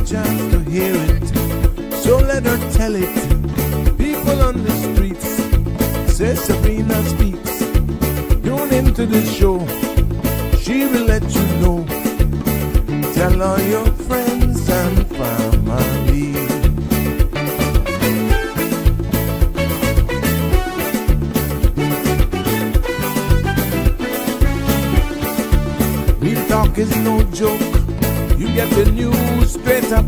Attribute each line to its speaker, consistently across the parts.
Speaker 1: chance to hear it, so let her tell it. People on the streets say Sabrina speaks. Tune into the show, she will let you know. Tell all your friends and family. Real talk is no joke. You get the news straight up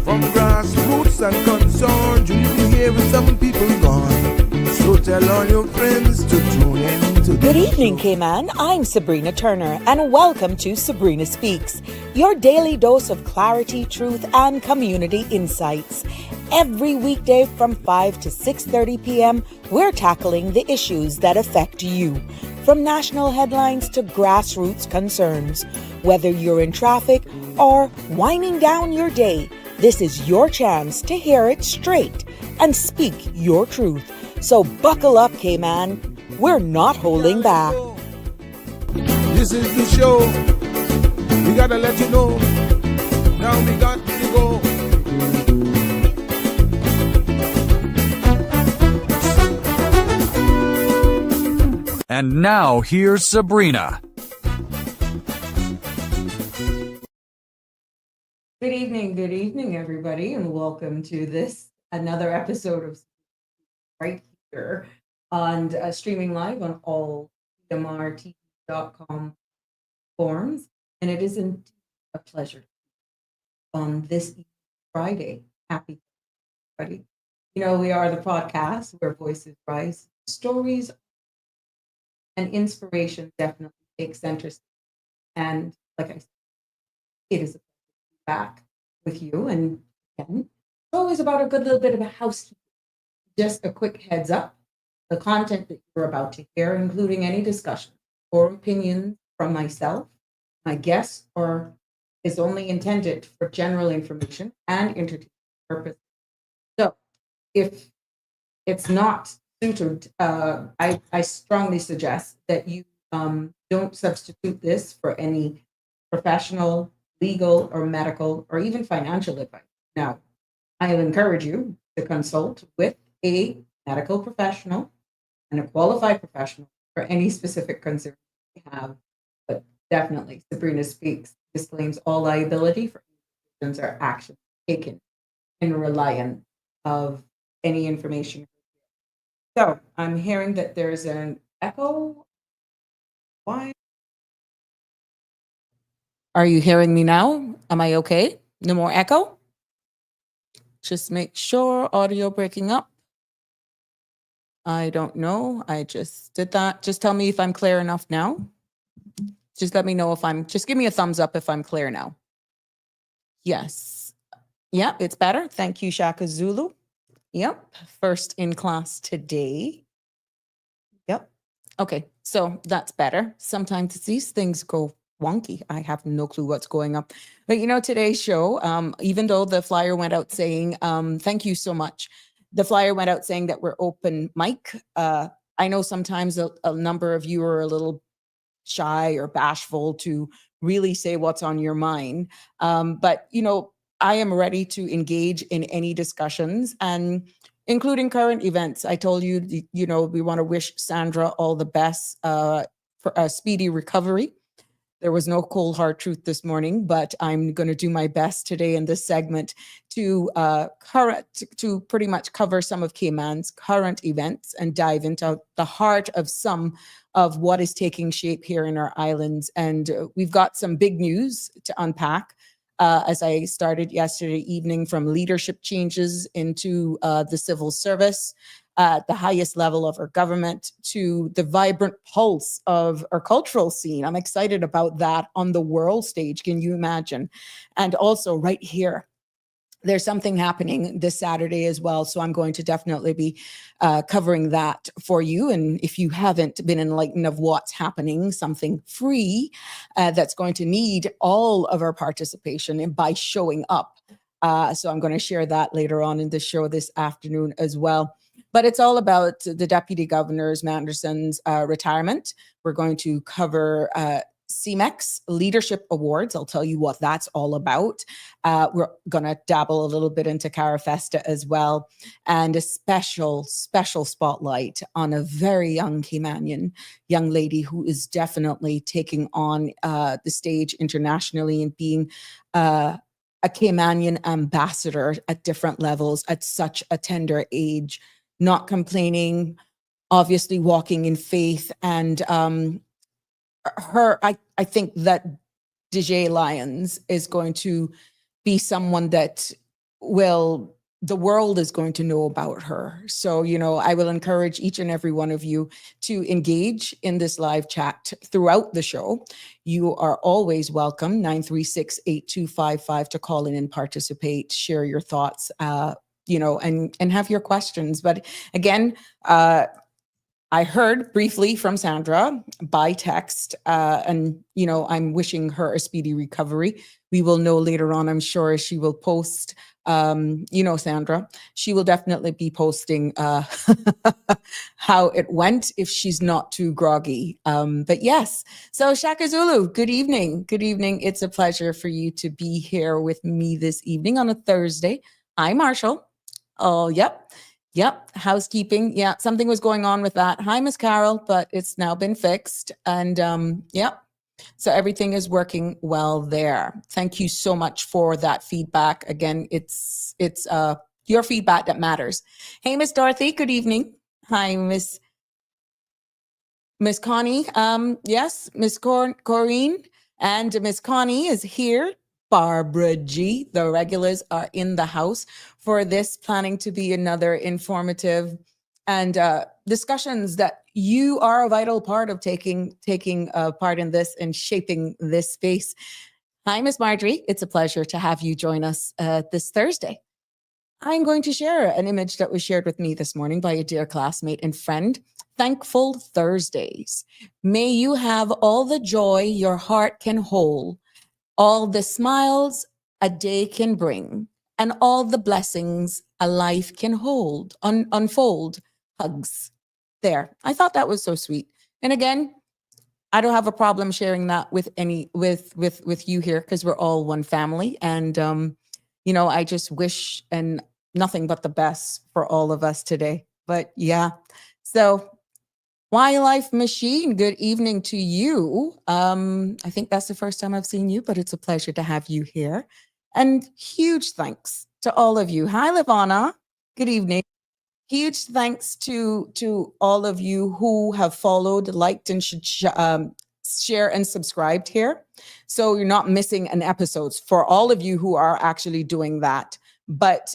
Speaker 1: from grassroots and concerns. You hear some people gone. So tell all your friends to tune in to
Speaker 2: Good evening, Cayman. I'm Sabrina Turner, and welcome to Sabrina Speaks, your daily dose of clarity, truth, and community insights. Every weekday from 5 to 6:30 p.m., we're tackling the issues that affect you, from national headlines to grassroots concerns. Whether you're in traffic or winding down your day, this is your chance to hear it straight and speak your truth. So buckle up, Cayman. We're not holding back.
Speaker 1: This is the show. We gotta let you know. Now we got to go.
Speaker 3: And now here's Sabrina.
Speaker 4: Good evening, everybody, and welcome to another episode of right here on streaming live on all CMRTV.com forums. And it is indeed a pleasure on this Friday. Happy Friday. You know, we are the podcast where voices rise, stories and inspiration definitely take center stage. And like I said, it is a back with you. And again, it's always about a good little bit of a housekeeping. Just a quick heads up. The content that you're about to hear, including any discussion or opinions from myself, my guests, or is only intended for general information and entertainment purposes. So if it's not suited, I strongly suggest that you don't substitute this for any professional, legal, or medical, or even financial advice. Now, I'll encourage you to consult with a medical professional and a qualified professional for any specific concern you have. But definitely, Sabrina Speaks disclaims all liability for decisions or actions taken in reliance of any information. So I'm hearing that there's an echo. Why? Are you hearing me now? Am I okay? No more echo? Just make sure audio breaking up. I don't know. I just did that. Just tell me if I'm clear enough now. Just let me know just give me a thumbs up if I'm clear now. Yes. Yeah, it's better. Thank you, Shaka Zulu. Yep. First in class today. Yep. Okay. So that's better. Sometimes these things go wonky. I have no clue what's going on. But you know, today's show, even though the flyer went out saying, thank you so much. The flyer went out saying that we're open mic. I know sometimes a number of you are a little shy or bashful to really say what's on your mind. But, you know, I am ready to engage in any discussions, and including current events. I told you, you know, we want to wish Sandra all the best for a speedy recovery. There was no cold hard truth this morning, but I'm going to do my best today in this segment to pretty much cover some of Cayman's current events and dive into the heart of some of what is taking shape here in our islands. And we've got some big news to unpack. As I started yesterday evening, from leadership changes into the civil service, at the highest level of our government, to the vibrant pulse of our cultural scene. I'm excited about that on the world stage. Can you imagine? And also right here, there's something happening this Saturday as well. So I'm going to definitely be covering that for you. And if you haven't been enlightened of what's happening, something free that's going to need all of our participation and by showing up. So I'm going to share that later on in the show this afternoon as well. But it's all about the Deputy Governor's Manderson's retirement. We're going to cover CMEX Leadership Awards. I'll tell you what that's all about. We're going to dabble a little bit into Carafesta as well, and a special spotlight on a very young Caymanian young lady who is definitely taking on the stage internationally and being a Caymanian ambassador at different levels at such a tender age, not complaining, obviously walking in faith. And I think that DJ Lyons is going to be someone that the world is going to know about her. So, I will encourage each and every one of you to engage in this live chat throughout the show. You are always welcome, 936-8255, to call in and participate, share your thoughts, and have your questions. But again, I heard briefly from Sandra by text, and, I'm wishing her a speedy recovery. We will know later on, I'm sure, she will post, Sandra, she will definitely be posting how it went if she's not too groggy. But yes, so Shaka Zulu, good evening. Good evening. It's a pleasure for you to be here with me this evening on a Thursday. Hi, Marshall. Oh, yep. Housekeeping. Yeah, something was going on with that. Hi, Miss Carol, but it's now been fixed. And yep. So everything is working well there. Thank you so much for that feedback. Again, it's your feedback that matters. Hey, Miss Dorothy, good evening. Hi, Miss Connie. Yes, Miss Corrine and Miss Connie is here. Barbara G. The regulars are in the house for this, planning to be another informative and discussions that you are a vital part of taking part in this and shaping this space. Hi, Miss Marjorie. It's a pleasure to have you join us this Thursday. I'm going to share an image that was shared with me this morning by a dear classmate and friend. Thankful Thursdays. May you have all the joy your heart can hold, all the smiles a day can bring, and all the blessings a life can hold, unfold. Hugs. There. I thought that was so sweet. And again, I don't have a problem sharing that with you here, because we're all one family. And I just wish and nothing but the best for all of us today. But yeah. So Wildlife Machine, good evening to you. I think that's the first time I've seen you, but it's a pleasure to have you here. And huge thanks to all of you. Hi, Livana. Good evening. Huge thanks to all of you who have followed, liked, and should share and subscribed here. So you're not missing an episode for all of you who are actually doing that. But,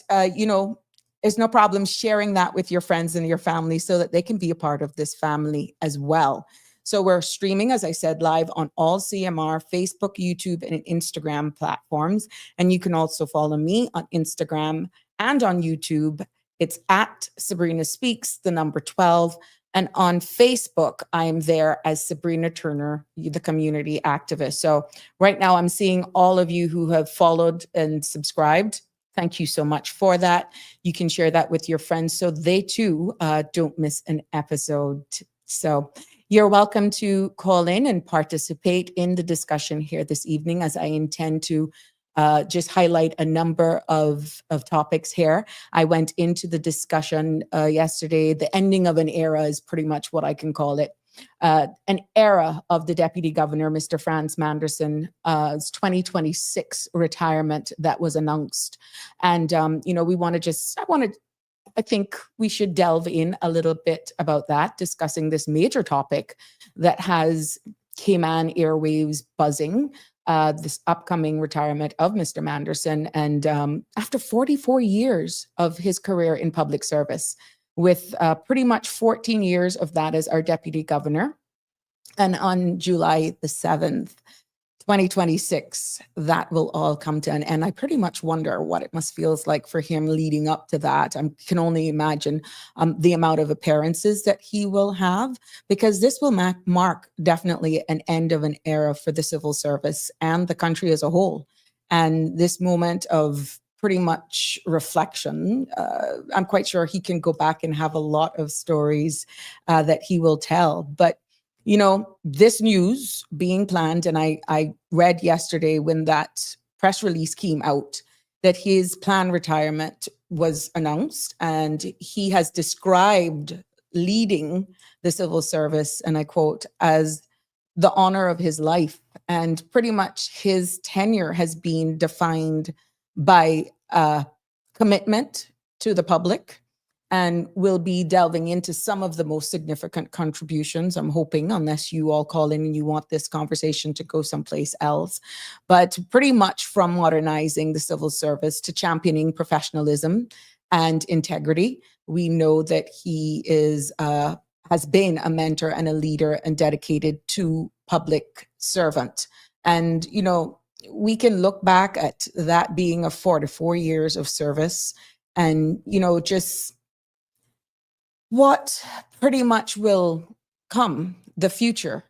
Speaker 4: there's no problem sharing that with your friends and your family so that they can be a part of this family as well. So we're streaming, as I said, live on all CMR, Facebook, YouTube, and Instagram platforms. And you can also follow me on Instagram and on YouTube. It's at Sabrina Speaks, the number 12. And on Facebook, I'm there as Sabrina Turner, the community activist. So right now I'm seeing all of you who have followed and subscribed. Thank you so much for that. You can share that with your friends so they too don't miss an episode. So you're welcome to call in and participate in the discussion here this evening, as I intend to just highlight a number of topics here. I went into the discussion yesterday. The ending of an era is pretty much what I can call it. An era of the Deputy Governor, Mr. Frans Manderson, 2026 retirement that was announced. And, I think we should delve in a little bit about that, discussing this major topic that has Cayman airwaves buzzing, this upcoming retirement of Mr. Manderson. And after 44 years of his career in public service, with pretty much 14 years of that as our deputy governor. And on July the 7th, 2026, that will all come to an end. I pretty much wonder what it must feel like for him leading up to that. I can only imagine the amount of appearances that he will have, because this will mark definitely an end of an era for the civil service and the country as a whole. And this moment of pretty much reflection, I'm quite sure he can go back and have a lot of stories that he will tell. But This news being planned, and I read yesterday when that press release came out that his planned retirement was announced, and he has described leading the civil service, and I quote, as the honor of his life. And pretty much his tenure has been defined by commitment to the public, and we'll be delving into some of the most significant contributions, I'm hoping, unless you all call in and you want this conversation to go someplace else. But pretty much from modernizing the civil service to championing professionalism and integrity. We know that he has been a mentor and a leader and dedicated to public servant. And, we can look back at that being a 44 years of service and, just what pretty much will come the future.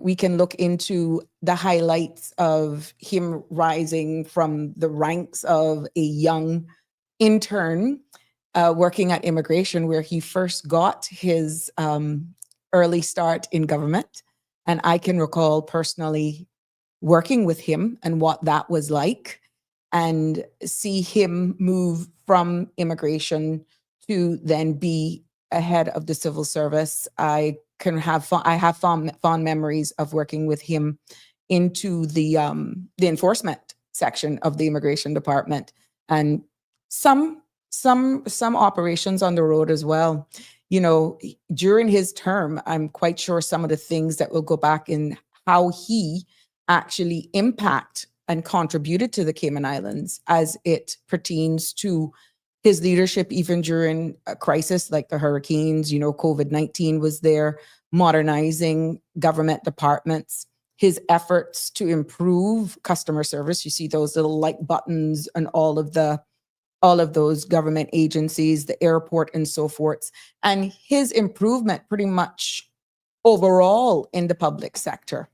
Speaker 4: We can look into the highlights of him rising from the ranks of a young intern working at immigration, where he first got his early start in government. And I can recall personally working with him and what that was like, and see him move from immigration to then be ahead of the civil service. I have fond memories of working with him into the enforcement section of the immigration department, and some operations on the road as well. During his term, I'm quite sure some of the things that will go back in how he actually impact and contributed to the Cayman Islands as it pertains to his leadership, even during a crisis like the hurricanes. COVID-19 was there, modernizing government departments, his efforts to improve customer service. You see those little like buttons and all of those government agencies, the airport and so forth, and his improvement pretty much overall in the public sector.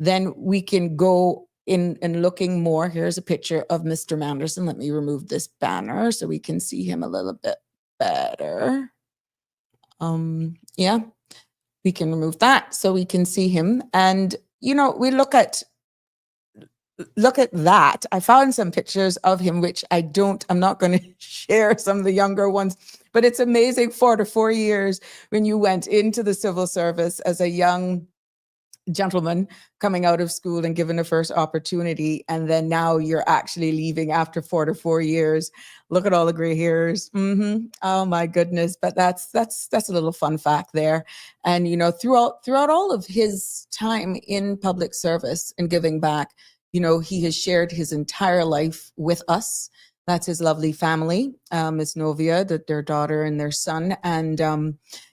Speaker 4: Then we can go in and looking more. Here's a picture of Mr. Manderson. Let me remove this banner so we can see him a little bit better. Yeah, we can remove that so we can see him. And, we look at that. I found some pictures of him, which I'm not going to share some of the younger ones, but it's amazing 4 to 4 years when you went into the civil service as a young gentleman coming out of school and given the first opportunity, and then now you're actually leaving after 4 to 4 years. Look at all the gray hairs. Oh my goodness! But that's a little fun fact there. And throughout all of his time in public service and giving back, he has shared his entire life with us. That's his lovely family, Miss Novia, their daughter and their son. And,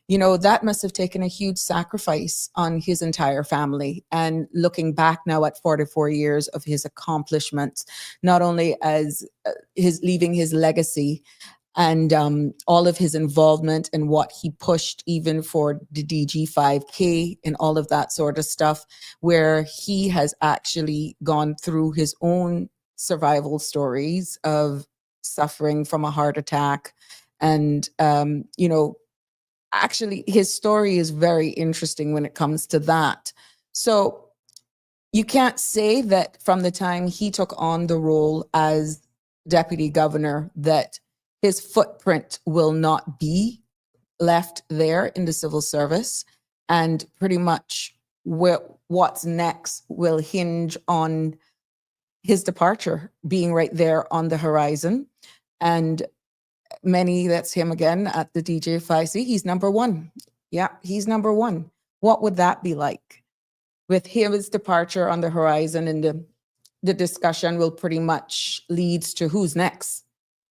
Speaker 4: that must have taken a huge sacrifice on his entire family. And looking back now at 44 years of his accomplishments, not only as his leaving his legacy and all of his involvement and what he pushed even for the DG 5K and all of that sort of stuff, where he has actually gone through his own survival stories of suffering from a heart attack. And, actually his story is very interesting when it comes to that. So you can't say that from the time he took on the role as deputy governor that his footprint will not be left there in the civil service. And pretty much what's next will hinge on his departure being right there on the horizon. And that's him again at the DJ 5C. He's number one. Yeah, he's number one. What would that be like? With his departure on the horizon, and the discussion will pretty much leads to who's next.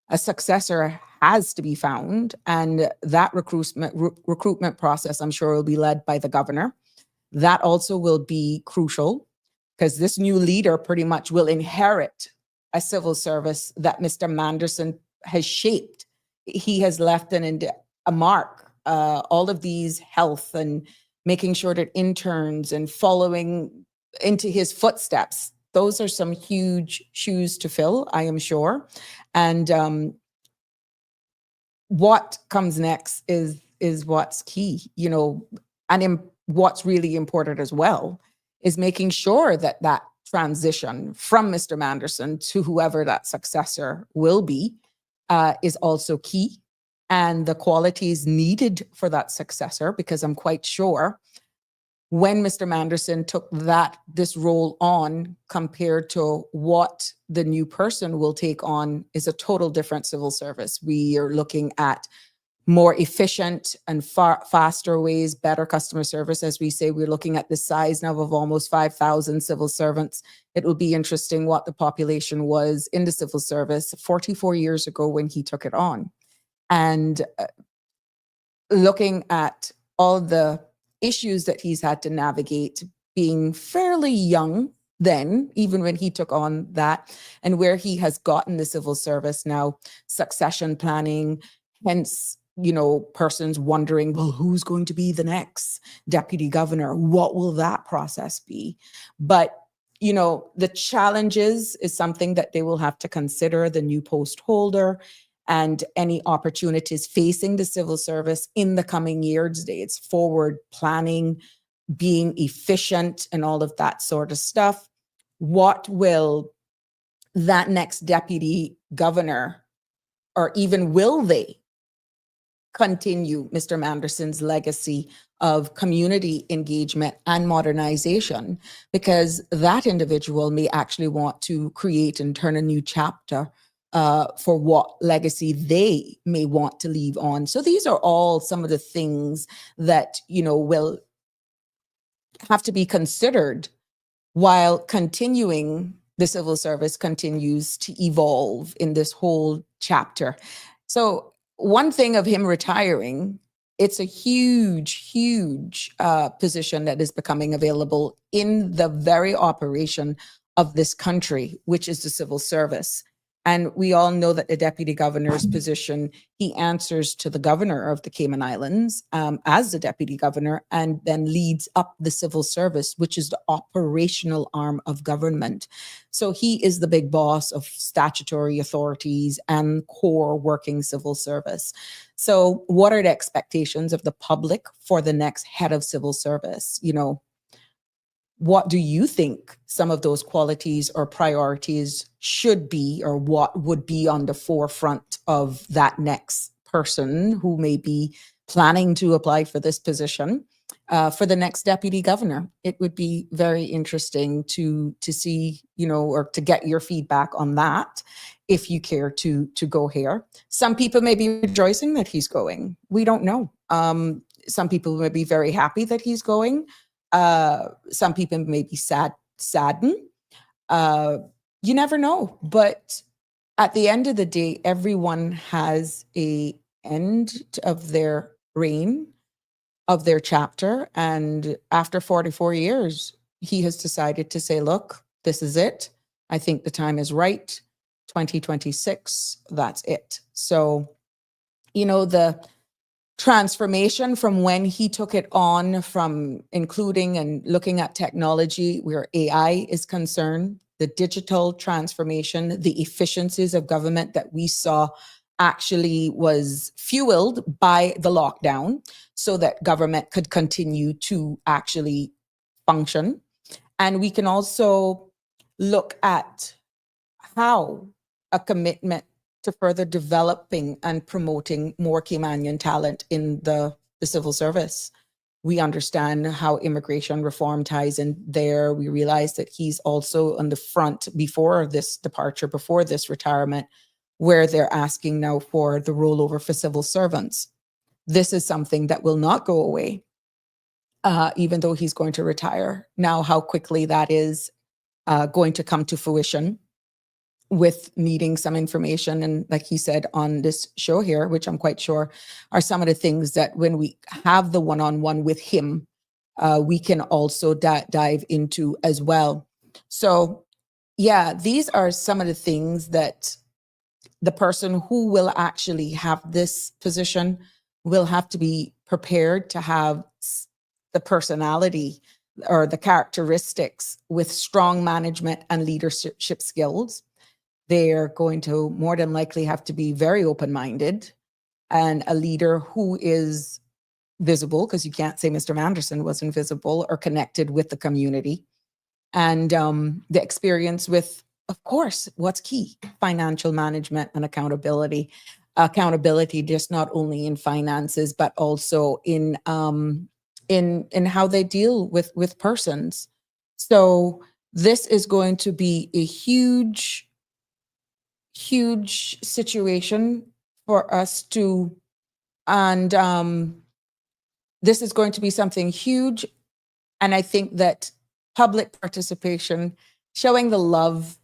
Speaker 4: A successor has to be found, and that recruitment process, I'm sure, will be led by the governor. That also will be crucial, because this new leader pretty much will inherit a civil service that Mr. Manderson has shaped. He has left a mark, all of these health and making sure that interns and following into his footsteps. Those are some huge shoes to fill, I am sure. And what comes next is what's key. An what's really important as well is making sure that that transition from Mr. Manderson to whoever that successor will be is also key, and the qualities needed for that successor, because I'm quite sure when Mr. Manderson took this role on compared to what the new person will take on is a total different civil service. We are looking at more efficient and faster ways, better customer service. As we say, we're looking at the size now of almost 5,000 civil servants. It will be interesting what the population was in the civil service 44 years ago when he took it on. And looking at all the issues that he's had to navigate, being fairly young then, even when he took on that, and where he has gotten the civil service now, succession planning, hence, persons wondering, well, who's going to be the next deputy governor? What will that process be? But, the challenges is something that they will have to consider, the new post holder, and any opportunities facing the civil service in the coming years. It's forward planning, being efficient, and all of that sort of stuff. What will that next deputy governor, or even will they continue Mr. Manderson's legacy of community engagement and modernization? Because that individual may actually want to create and turn a new chapter for what legacy they may want to leave on. So these are all some of the things that, will have to be considered while the civil service continues to evolve in this whole chapter. So one thing of him retiring, it's a huge, huge position that is becoming available in the very operation of this country, which is the civil service. And we all know that the deputy governor's position, he answers to the governor of the Cayman Islands as the deputy governor, and then leads up the civil service, which is the operational arm of government. So he is the big boss of statutory authorities and core working civil service. So what are the expectations of the public for the next head of civil service? What do you think some of those qualities or priorities should be, or what would be on the forefront of that next person who may be planning to apply for this position for the next deputy governor? It would be very interesting to see, or to get your feedback on that, if you care to go here. Some people may be rejoicing that he's going. We don't know. Some people may be very happy that he's going. Some people may be saddened. You never know. But at the end of the day, everyone has an end of their reign, of their chapter. And after 44 years, he has decided to say, look, this is it. I think the time is right. 2026, that's it. So, the transformation from when he took it on, from including and looking at technology where AI is concerned, the digital transformation, the efficiencies of government that we saw actually was fueled by the lockdown so that government could continue to actually function. And we can also look at how a commitment to further developing and promoting more Caymanian talent in the civil service. We understand how immigration reform ties in there. We realize that he's also on the front before this departure, before this retirement, where they're asking now for the rollover for civil servants. This is something that will not go away, even though he's going to retire. Now, how quickly that is going to come to fruition with needing some information. And like he said on this show here, which I'm quite sure are some of the things that when we have the one-on-one with him, we can also dive into as well. So yeah, these are some of the things that the person who will actually have this position will have to be prepared to have the personality or the characteristics with strong management and leadership skills. They're going to more than likely have to be very open-minded and a leader who is visible, because you can't say Mr. Manderson was invisible or connected with the community. And the experience with, of course, what's key, financial management and accountability. Accountability, just not only in finances, but also in how they deal with persons. So this is going to be a huge, huge situation for us to, and this is going to be something huge. And I think that public participation, showing the love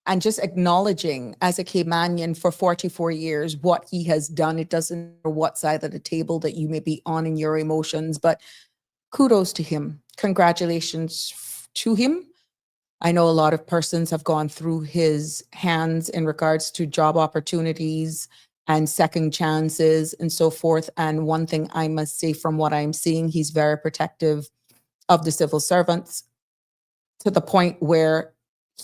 Speaker 4: and just acknowledging as a Caymanian for 44 years what he has done. It doesn't matter what side of the table that you may be on in your emotions, but kudos to him. Congratulations to him. I know a lot of persons have gone through his hands in regards to job opportunities and second chances and so forth. And one thing I must say from what I'm seeing, he's very protective of the civil servants to the point where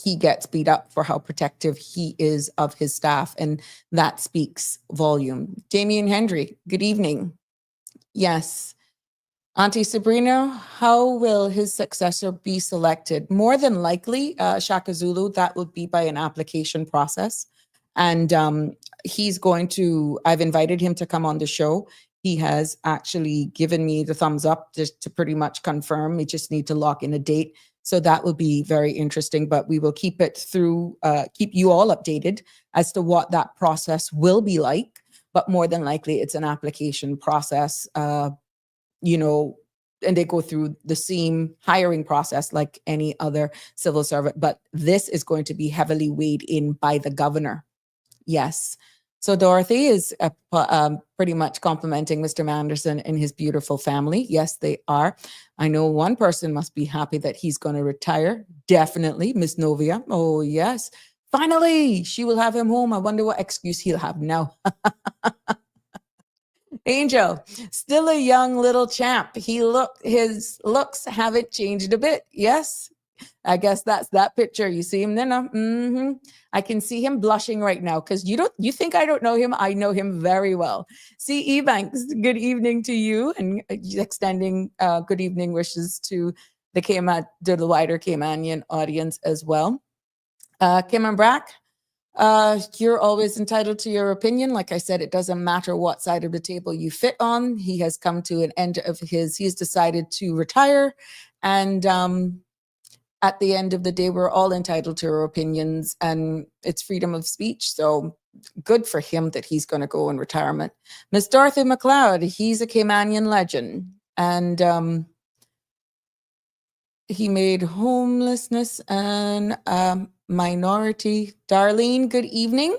Speaker 4: he gets beat up for how protective he is of his staff. And that speaks volume. Damien Hendry, good evening. Yes. Auntie Sabrina, how will his successor be selected? More than likely, Shaka Zulu, that would be by an application process. And he's going to, I've invited him to come on the show. He has actually given me the thumbs up just to pretty much confirm. We just need to lock in a date. So that will be very interesting, but we will keep it through, keep you all updated as to what that process will be like. But more than likely, it's an application process, you know, and they go through the same hiring process like any other civil servant. But this is going to be heavily weighed in by the governor. Yes. So Dorothy is pretty much complimenting Mr. Manderson and his beautiful family. Yes, they are. I know one person must be happy that he's going to retire. Definitely, Miss Novia. Oh, yes. Finally, she will have him home. I wonder what excuse he'll have now. Angel, still a young little champ. His looks haven't changed a bit. Yes. I guess that's that picture. You see him there now? I can see him blushing right now because you think I don't know him? I know him very well. C.E. Banks, good evening to you, and extending good evening wishes to the wider Caymanian audience as well. Kim and Brack, you're always entitled to your opinion. Like I said, it doesn't matter what side of the table you fit on. He has come to an end of he's decided to retire, and at the end of the day, we're all entitled to our opinions, and it's freedom of speech. So good for him that he's going to go in retirement. Miss Dorothy McLeod, he's a Caymanian legend, and he made homelessness and minority. Darlene, good evening.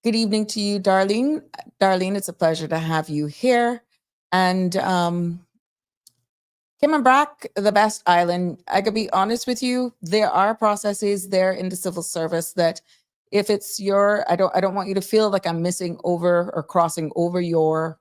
Speaker 4: Good evening to you, Darlene. Darlene, it's a pleasure to have you here. And Kim and Brack, the best island. I could be honest with you, there are processes there in the civil service that if it's I don't want you to feel like I'm missing over or crossing over your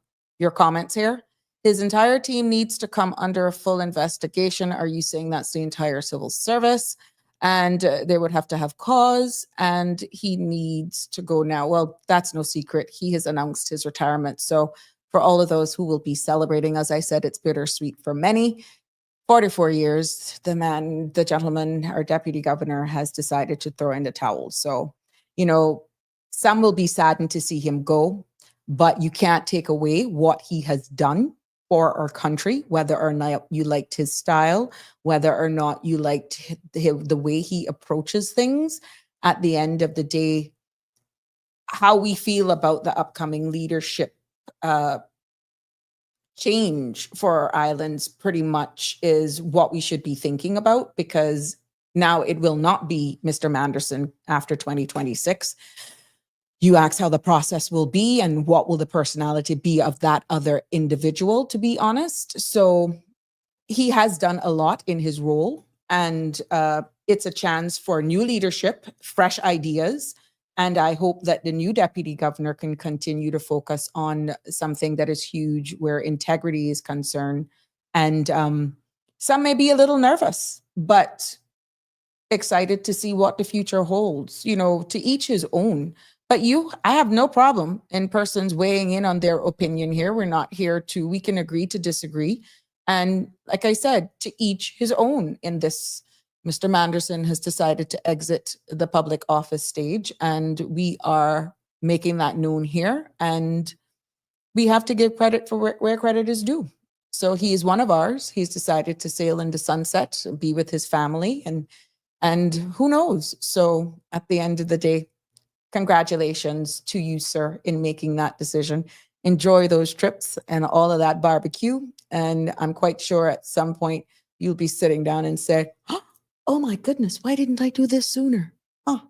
Speaker 4: comments here. His entire team needs to come under a full investigation. Are you saying that's the entire civil service? And they would have to have cause, and he needs to go now. Well, that's no secret. He has announced his retirement. So for all of those who will be celebrating, as I said, it's bittersweet for many. 44 years, the gentleman, our deputy governor, has decided to throw in the towel. So, you know, some will be saddened to see him go, but you can't take away what he has done for our country, whether or not you liked his style, whether or not you liked the way he approaches things. At the end of the day, how we feel about the upcoming leadership change for our islands pretty much is what we should be thinking about, because now it will not be Mr. Manderson after 2026. You ask how the process will be and what will the personality be of that other individual, to be honest. So he has done a lot in his role, and it's a chance for new leadership, fresh ideas. And I hope that the new deputy governor can continue to focus on something that is huge, where integrity is concerned. And some may be a little nervous, but excited to see what the future holds. You know, to each his own. But I have no problem in persons weighing in on their opinion here. We're not here we can agree to disagree. And like I said, to each his own in this. Mr. Manderson has decided to exit the public office stage, and we are making that known here. And we have to give credit for where credit is due. So he is one of ours. He's decided to sail into sunset, be with his family, and who knows? So at the end of the day, congratulations to you, sir, in making that decision. Enjoy those trips and all of that barbecue. And I'm quite sure at some point you'll be sitting down and say, oh my goodness, why didn't I do this sooner? Oh,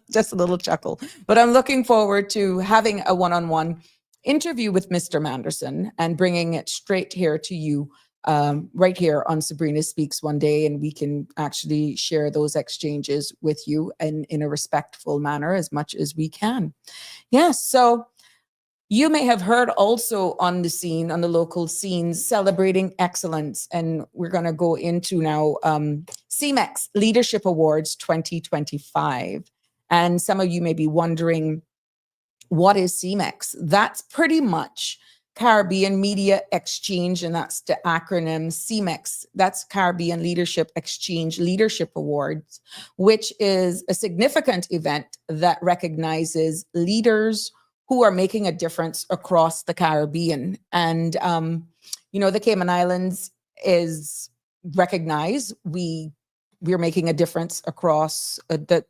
Speaker 4: just a little chuckle. But I'm looking forward to having a one-on-one interview with Mr. Manderson and bringing it straight here to you, right here on Sabrina Speaks one day, and we can actually share those exchanges with you in a respectful manner as much as we can. Yes, so you may have heard also on the local scene, celebrating excellence. And we're going to go into now CEMEX Leadership Awards 2025. And some of you may be wondering, what is CEMEX? That's pretty much Caribbean Media Exchange, and that's the acronym CEMEX. That's Caribbean Leadership Exchange Leadership Awards, which is a significant event that recognizes leaders who are making a difference across the Caribbean. And, the Cayman Islands is recognized. We're making a difference across the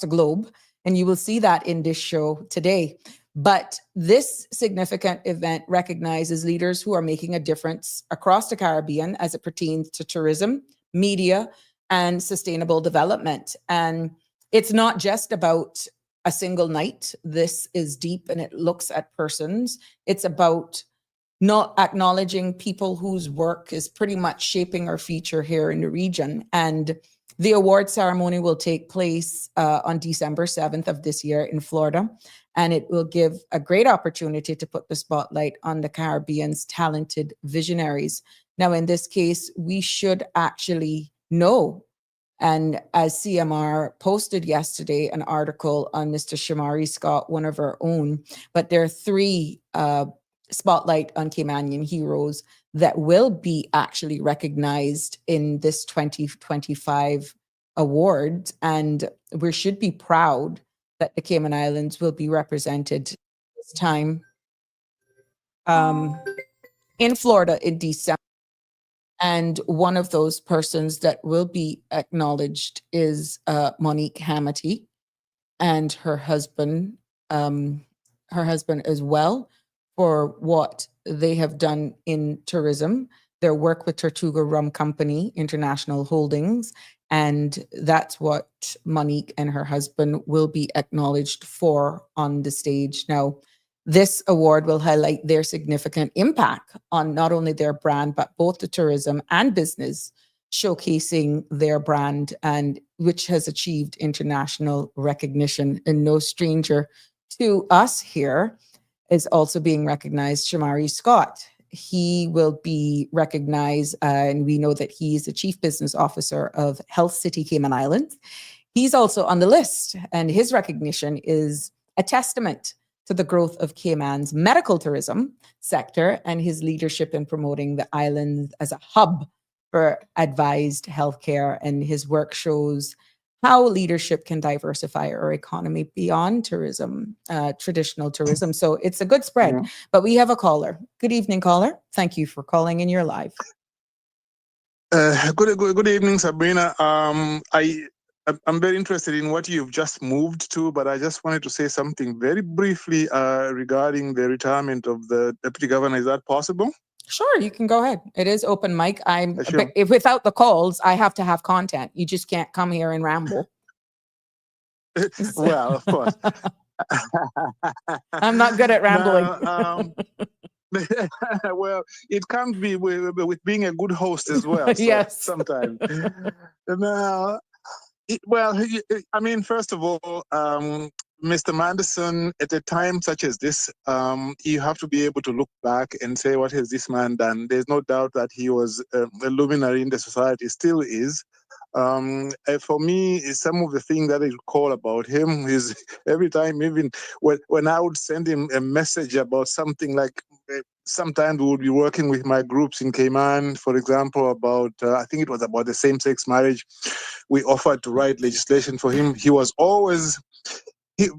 Speaker 4: globe. And you will see that in this show today. But this significant event recognizes leaders who are making a difference across the Caribbean as it pertains to tourism, media, and sustainable development. And it's not just about a single night. This is deep and it looks at persons. It's about not acknowledging people whose work is pretty much shaping our future here in the region. And the award ceremony will take place on December 7th of this year in Florida, and it will give a great opportunity to put the spotlight on the Caribbean's talented visionaries. Now, in this case, we should actually know, and as CMR posted yesterday an article on Mr. Shamari Scott, one of our own, but there are 3 spotlight on Caymanian heroes that will be actually recognized in this 2025 award. And we should be proud that the Cayman Islands will be represented this time in Florida in December. And one of those persons that will be acknowledged is Monique Hamity and her husband as well, for what they have done in tourism, their work with Tortuga Rum Company International Holdings. And that's what Monique and her husband will be acknowledged for on the stage. Now, this award will highlight their significant impact on not only their brand, but both the tourism and business, showcasing their brand, and which has achieved international recognition. And no stranger to us here is also being recognized, Shamari Scott. He will be recognized, and we know that he is the Chief Business Officer of Health City Cayman Islands. He's also on the list, and his recognition is a testament to the growth of Cayman's medical tourism sector and his leadership in promoting the island as a hub for advised healthcare. And his work shows how leadership can diversify our economy beyond tourism, traditional tourism. So it's a good spread. Yeah. But we have a caller. Good evening, caller. Thank you for calling in. You're live.
Speaker 5: Good evening, Sabrina. I'm very interested in what you've just moved to, but I just wanted to say something very briefly regarding the retirement of the Deputy Governor. Is that possible?
Speaker 4: Sure, you can go ahead. It is open mic. Sure. If without the calls, I have to have content. You just can't come here and ramble.
Speaker 5: Well, of course.
Speaker 4: I'm not good at rambling.
Speaker 5: Well, it can't be with being a good host as well. So
Speaker 4: yes.
Speaker 5: Sometimes. Now, first of all, Mr. Manderson, at a time such as this, you have to be able to look back and say, what has this man done? There's no doubt that he was a luminary in the society, still is. For me, some of the things that I recall about him is every time, even when I would send him a message about something like, sometimes we would be working with my groups in Cayman, for example, about, I think it was about the same-sex marriage. We offered to write legislation for him. He was always...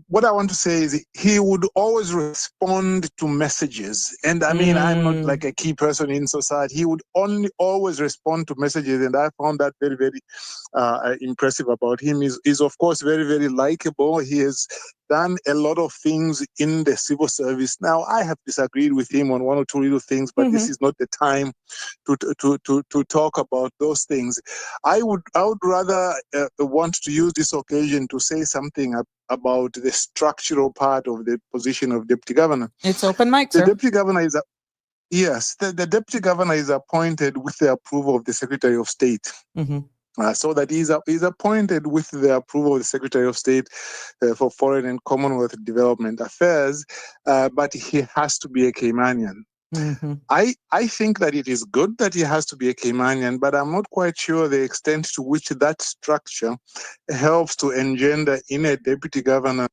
Speaker 5: what I want to say is he would always respond to messages. And I mean, I'm not like a key person in society. He would always respond to messages. And I found that very, very impressive about him. He's of course, very, very likable. He has done a lot of things in the civil service. Now, I have disagreed with him on one or two little things, but this is not the time to talk about those things. I would rather want to use this occasion to say something about the structural part of the position of deputy governor.
Speaker 4: It's open mic,
Speaker 5: The
Speaker 4: sir.
Speaker 5: deputy governor is the deputy governor is appointed with the approval of the Secretary of State. So that he's appointed with the approval of the Secretary of State for Foreign and Commonwealth Development Affairs, but he has to be a Caymanian. I think that it is good that he has to be a Caymanian, but I'm not quite sure the extent to which that structure helps to engender in a deputy governor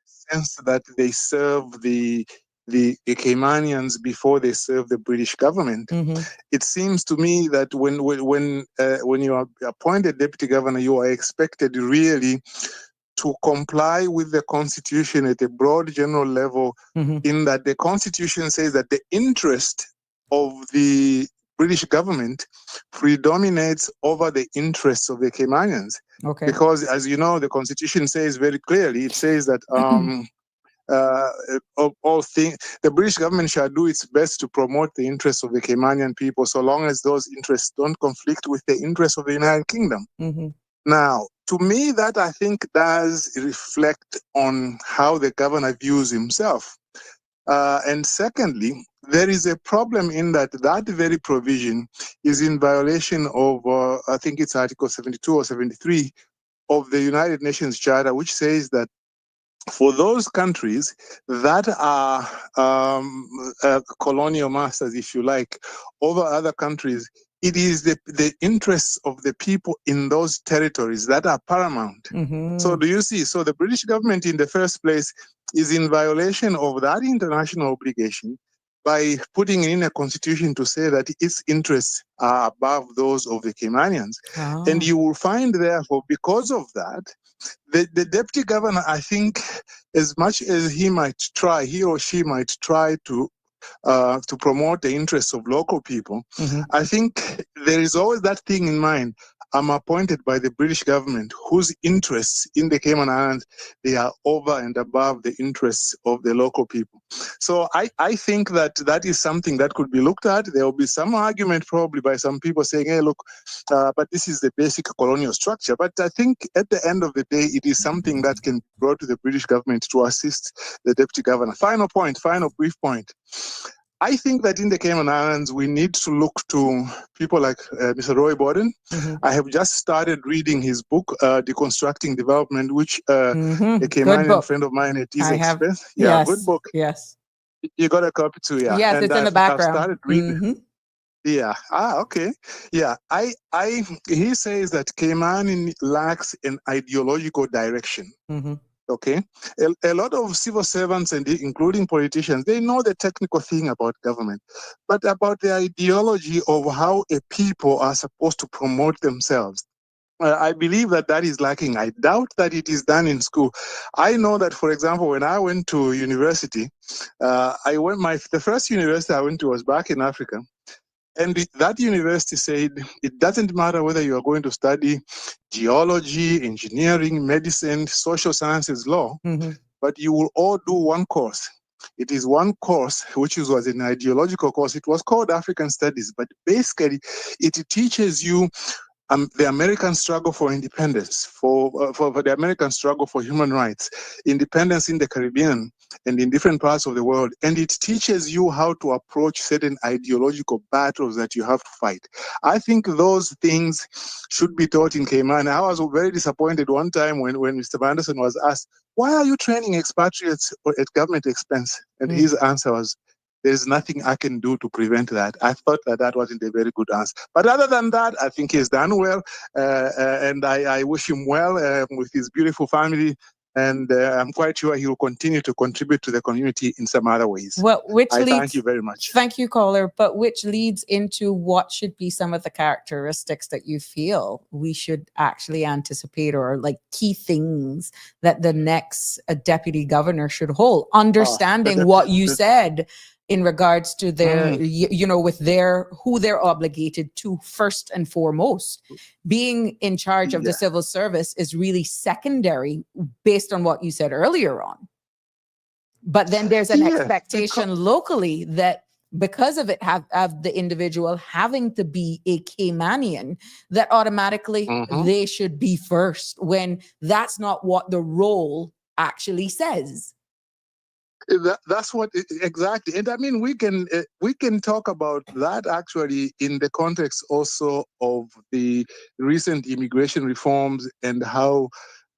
Speaker 5: sense that they serve the Caymanians before they serve the British government. It seems to me that when you are appointed deputy governor, you are expected really to comply with the constitution at a broad general level, in that the constitution says that the interest of the British government predominates over the interests of the Caymanians.
Speaker 4: Okay.
Speaker 5: Because, as you know, the constitution says very clearly, it says that the British government shall do its best to promote the interests of the Caymanian people, so long as those interests don't conflict with the interests of the United Kingdom. Now, to me, that I think does reflect on how the governor views himself. And secondly, there is a problem in that very provision is in violation of, I think it's Article 72 or 73 of the United Nations Charter, which says that for those countries that are colonial masters, if you like, over other countries, it is the interests of the people in those territories that are paramount. So do you see? So the British government in the first place is in violation of that international obligation by putting in a constitution to say that its interests are above those of the Caymanians. And you will find, therefore, because of that, the deputy governor, I think, as much as he or she might try to promote the interests of local people, I think there is always that thing in mind. I'm appointed by the British government, whose interests in the Cayman Islands, they are over and above the interests of the local people. So I think that is something that could be looked at. There will be some argument probably by some people saying, hey, look, but this is the basic colonial structure. But I think at the end of the day, it is something that can be brought to the British government to assist the deputy governor. Final brief point. I think that in the Cayman Islands, we need to look to people like Mr. Roy Borden. I have just started reading his book, Deconstructing Development, which a Caymanian friend of mine at his expense. Yeah,
Speaker 4: yes,
Speaker 5: good book.
Speaker 4: Yes.
Speaker 5: You got a copy too, yeah.
Speaker 4: Yes,
Speaker 5: and
Speaker 4: it's in the background.
Speaker 5: I've started reading. Yeah. Okay. Yeah. He says that Cayman lacks an ideological direction. Okay. A lot of civil servants, and including politicians, they know the technical thing about government, but about the ideology of how a people are supposed to promote themselves, I believe that is lacking. I doubt that it is done in school. I know that, for example, when I went to university, the first university I went to was back in Africa. And that university said, it doesn't matter whether you are going to study geology, engineering, medicine, social sciences, law, but you will all do one course. It is one course, which was an ideological course. It was called African Studies, but basically it teaches you the American struggle for independence, for the American struggle for human rights, independence in the Caribbean and in different parts of the world. And it teaches you how to approach certain ideological battles that you have to fight. I think those things should be taught in Cayman. I was very disappointed one time when Mr. Anderson was asked, why are you training expatriates at government expense? And his answer was, there's nothing I can do to prevent that. I thought that wasn't a very good answer. But other than that, I think he's done well. And I wish him well with his beautiful family. And I'm quite sure he will continue to contribute to the community in some other ways.
Speaker 4: Well,
Speaker 5: Thank you very much.
Speaker 4: Thank you, caller. But which leads into what should be some of the characteristics that you feel we should actually anticipate, or like key things that the next deputy governor should hold, understanding what you said in regards to their, with their, who they're obligated to first and foremost. Being in charge of the civil service is really secondary based on what you said earlier on. But then there's an expectation locally that because of it, of the individual having to be a Caymanian, that automatically they should be first, when that's not what the role actually says.
Speaker 5: That's what exactly, and I mean we can talk about that actually in the context also of the recent immigration reforms and how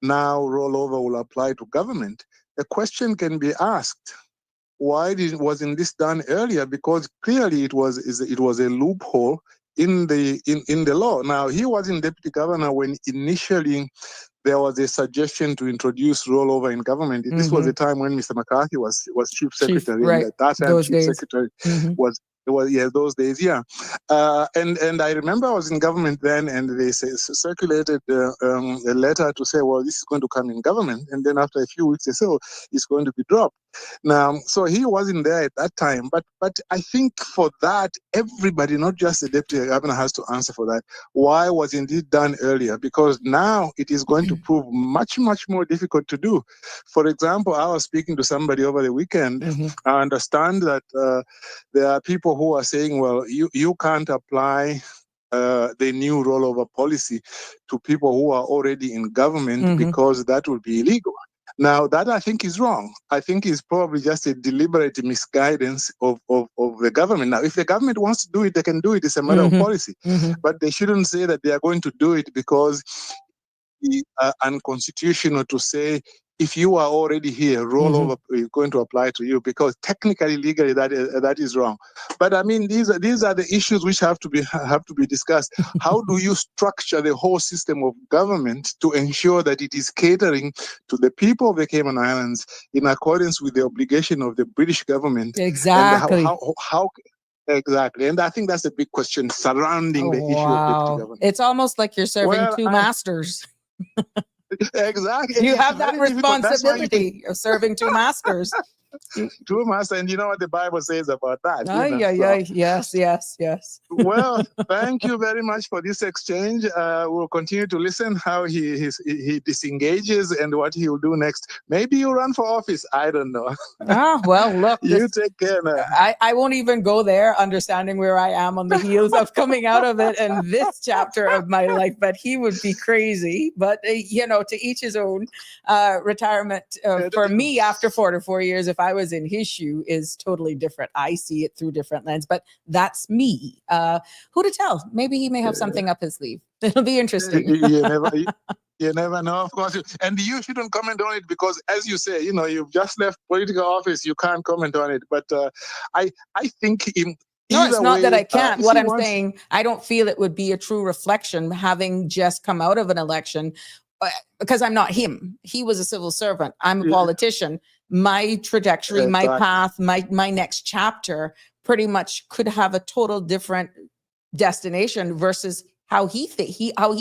Speaker 5: now rollover will apply to government. The question can be asked: why wasn't this done earlier? Because clearly it was a loophole in the law. Now, he wasn't deputy governor when initially there was a suggestion to introduce rollover in government. This was a time when Mr. McCarthy was chief secretary, and at that time
Speaker 4: those
Speaker 5: chief
Speaker 4: days.
Speaker 5: secretary was those days, and I remember I was in government then, and they circulated a letter to say, well, this is going to come in government, and then after a few weeks they said, oh, it's going to be dropped. Now, so he wasn't there at that time, but I think for that, everybody, not just the deputy governor, has to answer for that. Why was indeed done earlier? Because now it is going to prove much, much more difficult to do. For example, I was speaking to somebody over the weekend. I understand that there are people who are saying, well, you can't apply the new rollover policy to people who are already in government because that would be illegal. Now, that I think is wrong. I think it's probably just a deliberate misguidance of the government. Now, if the government wants to do it, they can do it. It's a matter of policy. But they shouldn't say that they are going to do it because it's unconstitutional to say, if you are already here, rollover is going to apply to you, because technically, legally, that is wrong. But I mean, these are the issues which have to be discussed. How do you structure the whole system of government to ensure that it is catering to the people of the Cayman Islands in accordance with the obligation of the British government?
Speaker 4: Exactly.
Speaker 5: And how exactly, and I think that's a big question surrounding the issue of deputy governor.
Speaker 4: It's almost like you're serving two masters.
Speaker 5: Exactly.
Speaker 4: You have that responsibility of serving two masters.
Speaker 5: Two masters, and you know what the Bible says about that.
Speaker 4: Yes.
Speaker 5: Well, thank you very much for this exchange. We'll continue to listen how he disengages and what he will do next. Maybe you run for office. I don't know.
Speaker 4: Well, look.
Speaker 5: You take care now.
Speaker 4: I won't even go there, understanding where I am on the heels of coming out of it and this chapter of my life. But he would be crazy. But, to each his own. Retirement for me after 44 years, if I was in his shoe, is totally different. I see it through different lens, but that's me. Who to tell? Maybe he may have something up his sleeve. It'll be interesting.
Speaker 5: You never know, of course. And you shouldn't comment on it because, as you say, you've just left political office. You can't comment on it. But I think
Speaker 4: no, it's not that I can't. What I'm saying, I don't feel it would be a true reflection having just come out of an election. Because I'm not him. He was a civil servant. I'm a politician. My trajectory, my path, my next chapter pretty much could have a total different destination versus how he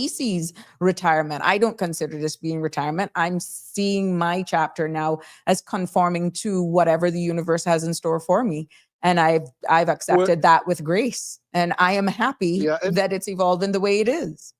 Speaker 4: sees retirement. I don't consider this being retirement. I'm seeing my chapter now as conforming to whatever the universe has in store for me. And I've accepted that with grace. And I am happy that it's evolving the way it is.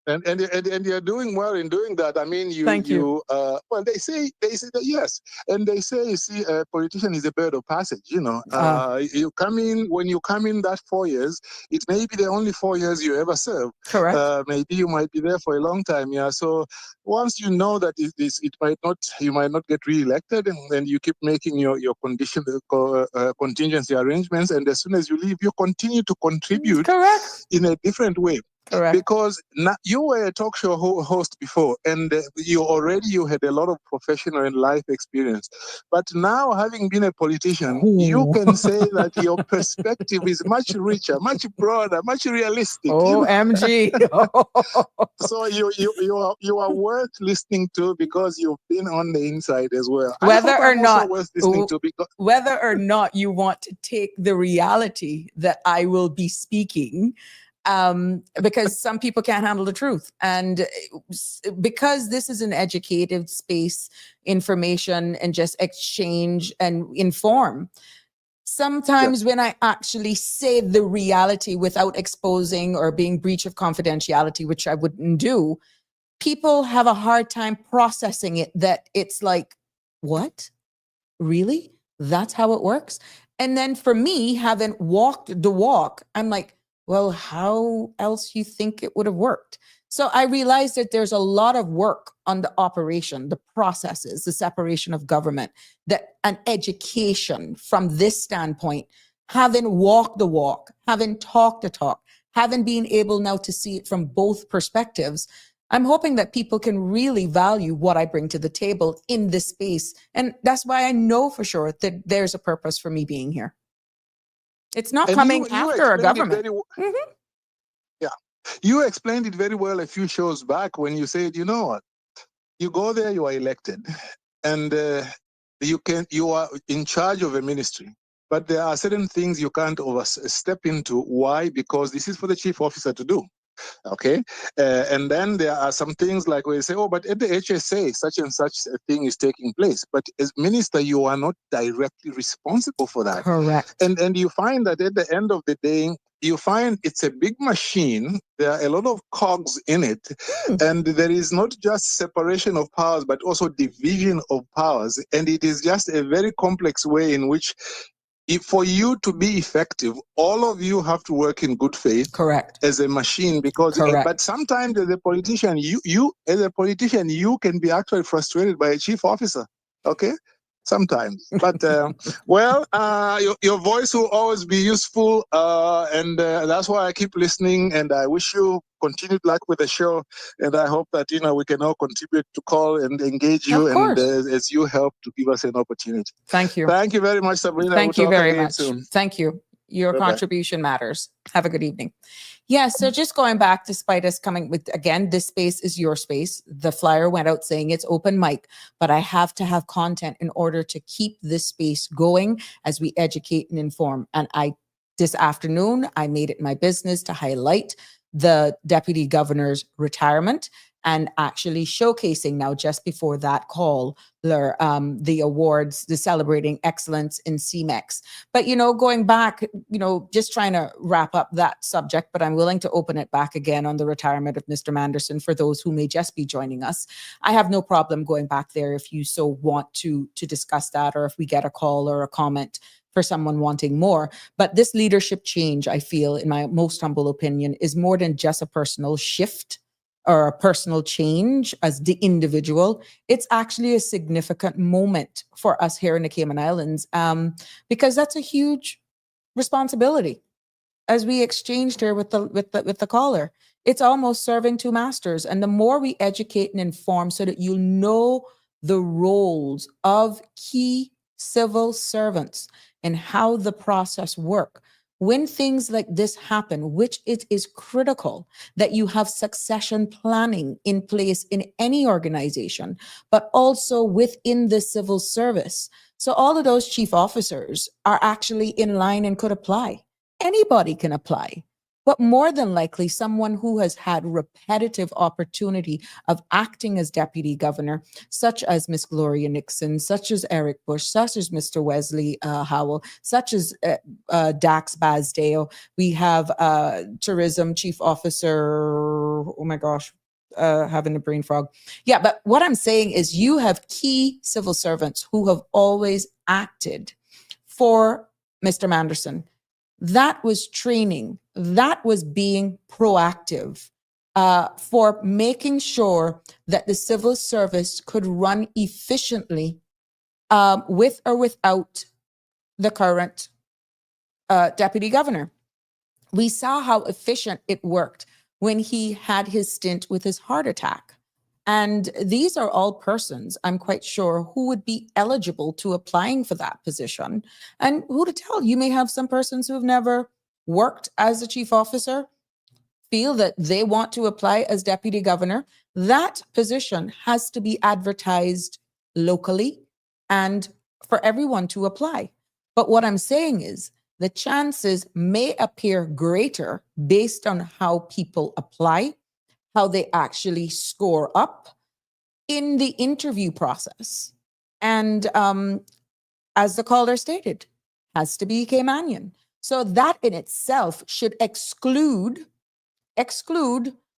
Speaker 5: And you're doing well in doing that. I mean,
Speaker 4: Thank you.
Speaker 5: Well, they say that yes, and they say, you see, a politician is a bird of passage. You come in when you come in that 4 years. It may be the only 4 years you ever serve.
Speaker 4: Correct.
Speaker 5: Maybe you might be there for a long time. Yeah. So once you know that you might not get re-elected, and then you keep making your contingency arrangements, and as soon as you leave, you continue to contribute.
Speaker 4: Correct.
Speaker 5: In a different way.
Speaker 4: Correct.
Speaker 5: Because you were a talk show host before, and you had a lot of professional and life experience. But now, having been a politician, you can say that your perspective is much richer, much broader, much realistic.
Speaker 4: OMG.
Speaker 5: So you are worth listening to because you've been on the inside as well.
Speaker 4: Whether
Speaker 5: I hope
Speaker 4: or
Speaker 5: I'm
Speaker 4: not-
Speaker 5: also worth listening to because
Speaker 4: Whether or not you want to take the reality that I will be speaking, because some people can't handle the truth. And because this is an educated space, information and just exchange and inform. Sometimes when I actually say the reality without exposing or being breach of confidentiality, which I wouldn't do, people have a hard time processing it, that it's like, what? Really? That's how it works? And then for me, having walked the walk, I'm like, well, how else you think it would have worked? So I realized that there's a lot of work on the operation, the processes, the separation of government, that an education from this standpoint, having walked the walk, having talked the talk, having been able now to see it from both perspectives, I'm hoping that people can really value what I bring to the table in this space. And that's why I know for sure that there's a purpose for me being here. It's not coming after a government.
Speaker 5: Yeah. You explained it very well a few shows back when you said, you know what, you go there, you are elected, and you are in charge of a ministry. But there are certain things you can't step into. Why? Because this is for the chief officer to do. Okay. And then there are some things like where you say, oh, but at the HSA, such and such a thing is taking place. But as minister, you are not directly responsible for that.
Speaker 4: Correct.
Speaker 5: And you find that at the end of the day, you find it's a big machine. There are a lot of cogs in it. And there is not just separation of powers, but also division of powers. And it is just a very complex way in which, for you to be effective, all of you have to work in good faith.
Speaker 4: Correct.
Speaker 5: As a machine, because but sometimes as a politician, you can be actually frustrated by a chief officer. Okay, sometimes. But your voice will always be useful, and that's why I keep listening. And I wish you continued luck with the show. And I hope that we can all contribute to call and engage you, and as you help to give us an opportunity.
Speaker 4: Thank you.
Speaker 5: Thank you very much, Sabrina.
Speaker 4: Thank you very much.
Speaker 5: Soon.
Speaker 4: Thank you. Your
Speaker 5: Bye-bye.
Speaker 4: contribution matters. Have a good evening. Yeah, so just going back, despite us coming with, again, this space is your space. The flyer went out saying it's open mic, but I have to have content in order to keep this space going as we educate and inform. And this afternoon, I made it my business to highlight the deputy governor's retirement and actually showcasing now, just before that call, the awards, the celebrating excellence in CMEX. But, going back, just trying to wrap up that subject, but I'm willing to open it back again on the retirement of Mr. Manderson for those who may just be joining us. I have no problem going back there if you so want to discuss that, or if we get a call or a comment for someone wanting more. But this leadership change, I feel, in my most humble opinion, is more than just a personal shift or a personal change as the individual. It's actually a significant moment for us here in the Cayman Islands, because that's a huge responsibility. As we exchanged here with the caller, it's almost serving two masters. And the more we educate and inform, so that you know the roles of key civil servants and how the process work. When things like this happen, which it is critical that you have succession planning in place in any organization, but also within the civil service. So all of those chief officers are actually in line and could apply. Anybody can apply. But more than likely, someone who has had repetitive opportunity of acting as deputy governor, such as Miss Gloria Nixon, such as Eric Bush, such as Mr. Wesley Howell, such as Dax Basdeo. We have tourism chief officer, oh my gosh, having a brain frog. Yeah, but what I'm saying is you have key civil servants who have always acted for Mr. Manderson. That was training. That was being proactive for making sure that the civil service could run efficiently with or without the current deputy governor. We saw how efficient it worked when he had his stint with his heart attack. And these are all persons, I'm quite sure, who would be eligible to applying for that position. And who to tell? You may have some persons who have never worked as a chief officer, feel that they want to apply as deputy governor. That position has to be advertised locally and for everyone to apply. But what I'm saying is the chances may appear greater based on how people apply, how they actually score up in the interview process. And as the caller stated, has to be Caymanian. So that in itself should exclude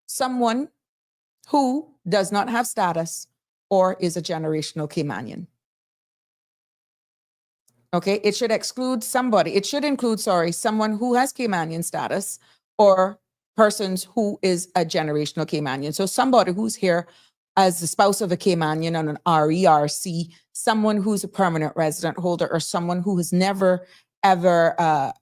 Speaker 4: someone who does not have status or is a generational Caymanian. Okay, it should exclude somebody. It should include, someone who has Caymanian status or persons who is a generational Caymanian. So somebody who's here as the spouse of a Caymanian on an RERC, someone who's a permanent resident holder, or someone who has never, ever,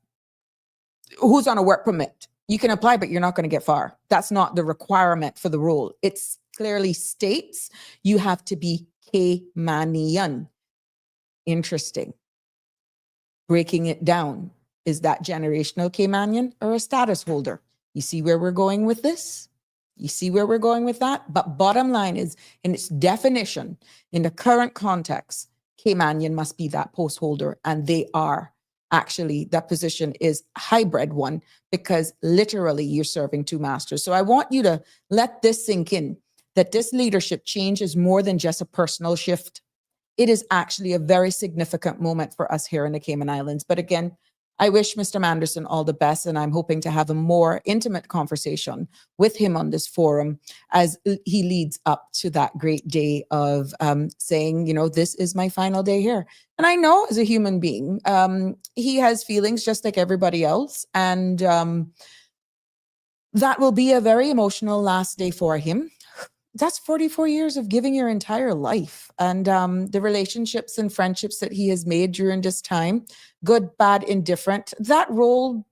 Speaker 4: who's on a work permit. You can apply, but you're not going to get far. That's not the requirement for the role. It clearly states you have to be Caymanian. Interesting. Breaking it down, is that generational Caymanian or a status holder? You see where we're going with this? You see where we're going with that? But bottom line is, in its definition, in the current context, Caymanian must be that post holder, and they are. Actually, that position is a hybrid one because literally you're serving two masters. So I want you to let this sink in, that this leadership change is more than just a personal shift. It is actually a very significant moment for us here in the Cayman Islands. But again, I wish Mr. Manderson all the best, and I'm hoping to have a more intimate conversation with him on this forum as he leads up to that great day of saying, this is my final day here. And I know as a human being, he has feelings just like everybody else. And that will be a very emotional last day for him. That's 44 years of giving your entire life, and the relationships and friendships that he has made during this time, good, bad, indifferent. That role,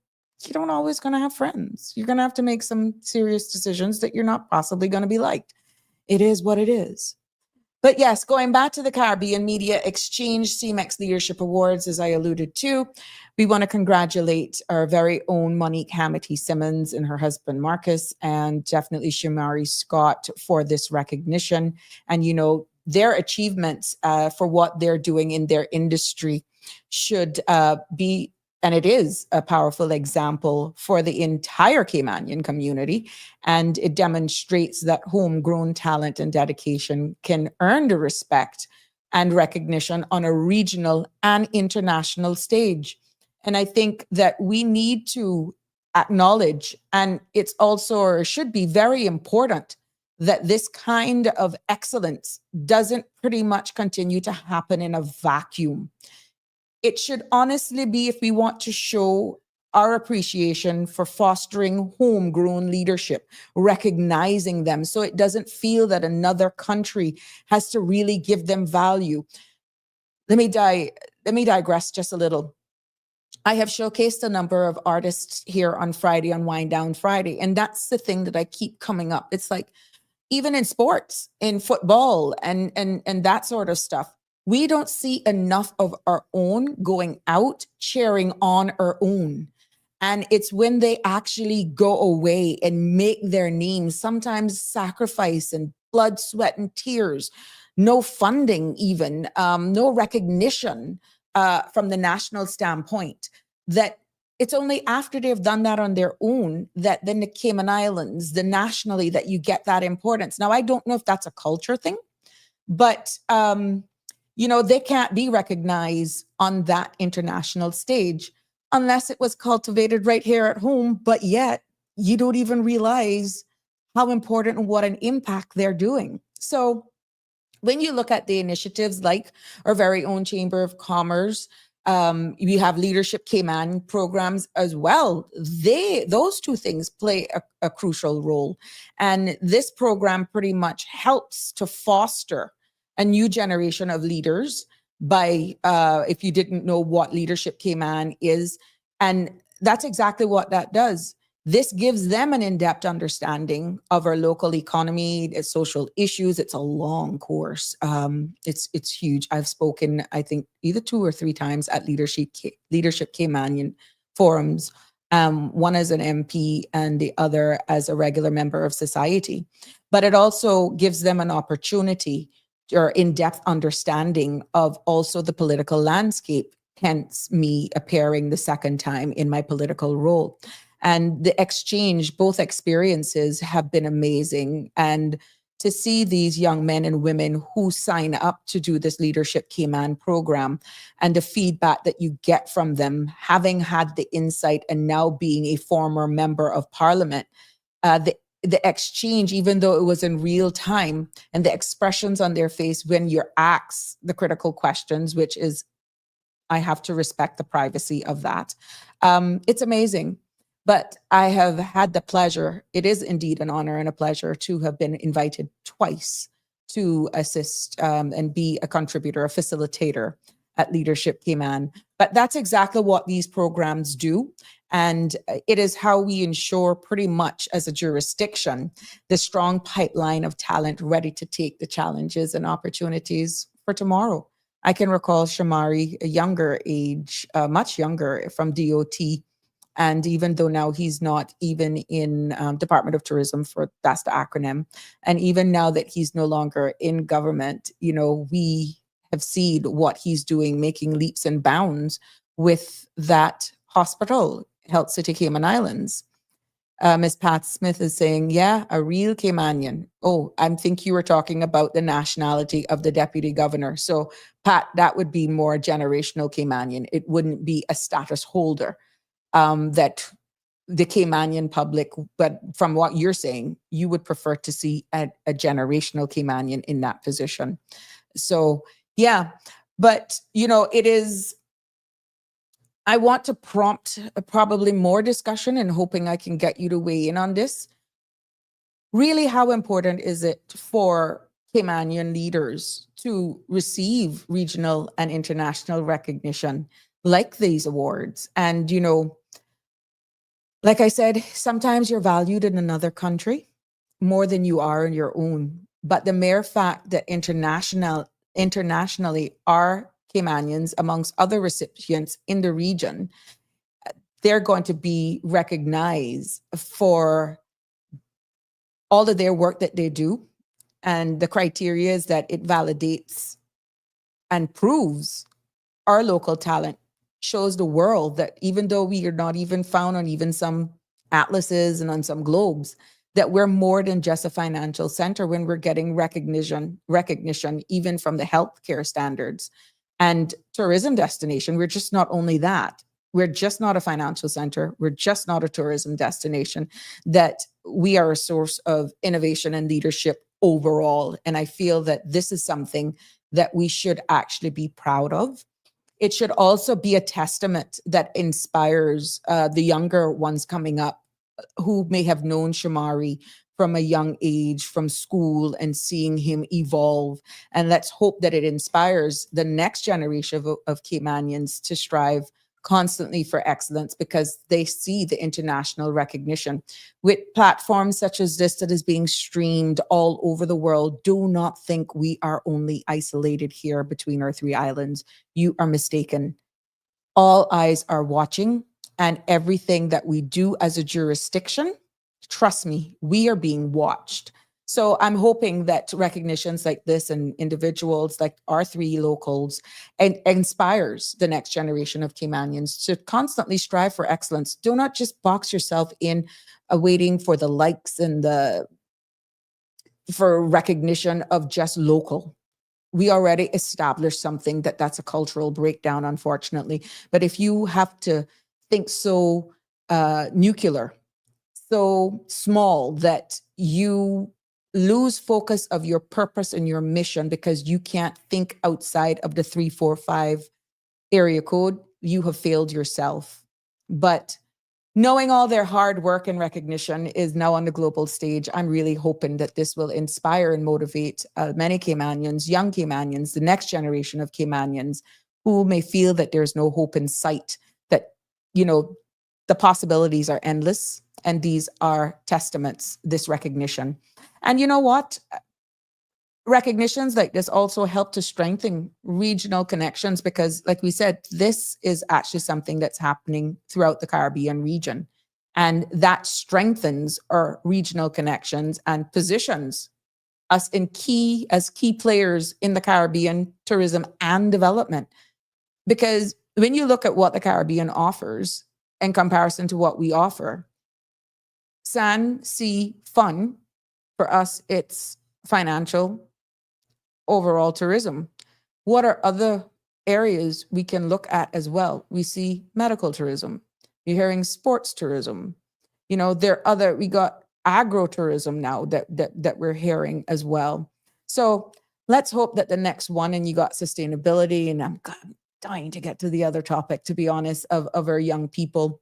Speaker 4: you don't always going to have friends. You're going to have to make some serious decisions that you're not possibly going to be liked. It is what it is. But yes, going back to the Caribbean Media Exchange CMEX Leadership Awards, as I alluded to, we want to congratulate our very own Monique Hamity-Simmons and her husband Marcus, and definitely Shamari Scott for this recognition. And, their achievements for what they're doing in their industry should be, and it is, a powerful example for the entire Caymanian community. And it demonstrates that homegrown talent and dedication can earn the respect and recognition on a regional and international stage. And I think that we need to acknowledge, and it's also, or should be very important, that this kind of excellence doesn't pretty much continue to happen in a vacuum. It should honestly be, if we want to show our appreciation for fostering homegrown leadership, recognizing them so it doesn't feel that another country has to really give them value. Let me digress just a little. I have showcased a number of artists here on Friday, on Wind Down Friday, and that's the thing that I keep coming up. It's like, even in sports, in football and that sort of stuff, we don't see enough of our own going out cheering on our own. And it's when they actually go away and make their names, sometimes sacrifice and blood, sweat, and tears, no funding even, no recognition from the national standpoint, that it's only after they've done that on their own that then the Cayman Islands, the nationally, that you get that importance. Now, I don't know if that's a culture thing, but they can't be recognized on that international stage unless it was cultivated right here at home. But yet you don't even realize how important and what an impact they're doing. So when you look at the initiatives like our very own Chamber of Commerce, you have Leadership Cayman programs as well. Those two things play a crucial role. And this program pretty much helps to foster a new generation of leaders by, if you didn't know what Leadership Cayman is, and that's exactly what that does. This gives them an in-depth understanding of our local economy, its social issues. It's a long course. It's huge. I've spoken, I think, either 2 or 3 times at Leadership Caymanian forums, one as an MP and the other as a regular member of society. But it also gives them an opportunity or in-depth understanding of also the political landscape, hence me appearing the second time in my political role. And the exchange, both experiences have been amazing. And to see these young men and women who sign up to do this Leadership Cayman program and the feedback that you get from them, having had the insight and now being a former member of parliament, the exchange, even though it was in real time, and the expressions on their face when you're asked the critical questions, which is, I have to respect the privacy of that. It's amazing. But I have had the pleasure, it is indeed an honor and a pleasure to have been invited twice to assist and be a contributor, a facilitator at Leadership Cayman. But that's exactly what these programs do. And it is how we ensure pretty much as a jurisdiction, the strong pipeline of talent ready to take the challenges and opportunities for tomorrow. I can recall Shamari, a younger age, much younger, from DOT. And even though now he's not even in Department of Tourism, for that's the acronym, and even now that he's no longer in government, you know, we have seen what he's doing, making leaps and bounds with that hospital, Health City Cayman Islands. Ms. Pat Smith is saying, yeah, a real Caymanian. Oh, I think you were talking about the nationality of the deputy governor. So Pat, that would be more generational Caymanian. It wouldn't be a status holder. That the Caymanian public, but from what you're saying, you would prefer to see a generational Caymanian in that position. So, yeah, but, you know, it is, I want to prompt probably more discussion and hoping I can get you to weigh in on this. Really, how important is it for Caymanian leaders to receive regional and international recognition like these awards? And, you know, like I said, sometimes you're valued in another country more than you are in your own. But the mere fact that internationally are Caymanians amongst other recipients in the region, they're going to be recognized for all of their work that they do. And the criteria is that it validates and proves our local talent, shows the world that even though we are not even found on even some atlases and on some globes, that we're more than just a financial center when we're getting recognition even from the healthcare standards and tourism destination. We're just not only that. We're just not a financial center. We're just not a tourism destination, that we are a source of innovation and leadership overall. And I feel that this is something that we should actually be proud of. It should also be a testament that inspires the younger ones coming up who may have known Shamari from a young age, from school, and seeing him evolve. And let's hope that it inspires the next generation of Caymanians to strive constantly for excellence, because they see the international recognition. With platforms such as this that is being streamed all over the world, do not think we are only isolated here between our 3 islands. You are mistaken. All eyes are watching, and everything that we do as a jurisdiction, trust me, we are being watched. So I'm hoping that recognitions like this and individuals like our 3 locals inspires the next generation of Caymanians to constantly strive for excellence. Do not just box yourself in waiting for the likes and for recognition of just local. We already established something that's a cultural breakdown, unfortunately. But if you have to think so nuclear, so small that you lose focus of your purpose and your mission because you can't think outside of the 345 area code, you have failed yourself. But knowing all their hard work and recognition is now on the global stage, I'm really hoping that this will inspire and motivate many Caymanians, young Caymanians, the next generation of Caymanians who may feel that there's no hope in sight, that, you know, the possibilities are endless And these are testaments, this recognition. And you know what? Recognitions like this also help to strengthen regional connections because, like we said, this is actually something that's happening throughout the Caribbean region. And that strengthens our regional connections and positions us as key players in the Caribbean tourism and development. Because when you look at what the Caribbean offers in comparison to what we offer, sand, sea, fun, for us, it's financial, overall tourism. What are other areas we can look at as well? We see medical tourism. You're hearing sports tourism. You know, we got agro-tourism now that we're hearing as well. So let's hope that the next one, and you got sustainability, and I'm dying to get to the other topic, to be honest, of our young people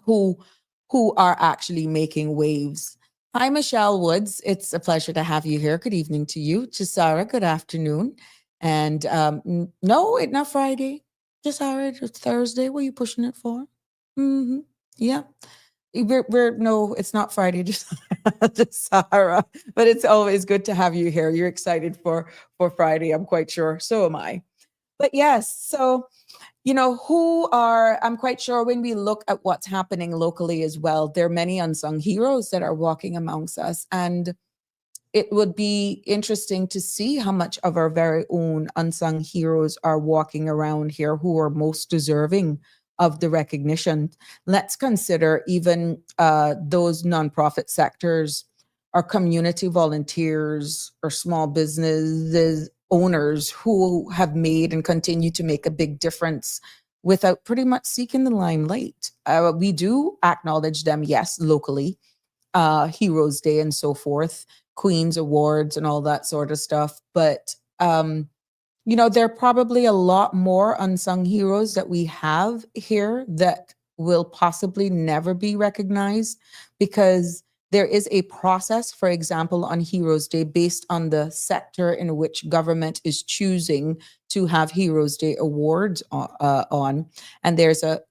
Speaker 4: who are actually making waves. Hi, Michelle Woods. It's a pleasure to have you here. Good evening to you. Chisara, good afternoon. And no, it's not Friday. Chisara, it's Thursday. What are you pushing it for? Mm-hmm. Yeah. No, it's not Friday, Chisara. But it's always good to have you here. You're excited for Friday, I'm quite sure. So am I. But yes, so you know, I'm quite sure when we look at what's happening locally as well, there are many unsung heroes that are walking amongst us. And it would be interesting to see how much of our very own unsung heroes are walking around here who are most deserving of the recognition. Let's consider even those nonprofit sectors, our community volunteers, or small businesses owners who have made and continue to make a big difference without pretty much seeking the limelight. We do acknowledge them, yes, locally, Heroes Day and so forth, Queen's Awards and all that sort of stuff. But, you know, there are probably a lot more unsung heroes that we have here that will possibly never be recognized because there is a process, for example, on Heroes Day based on the sector in which government is choosing to have Heroes Day awards on. And there's a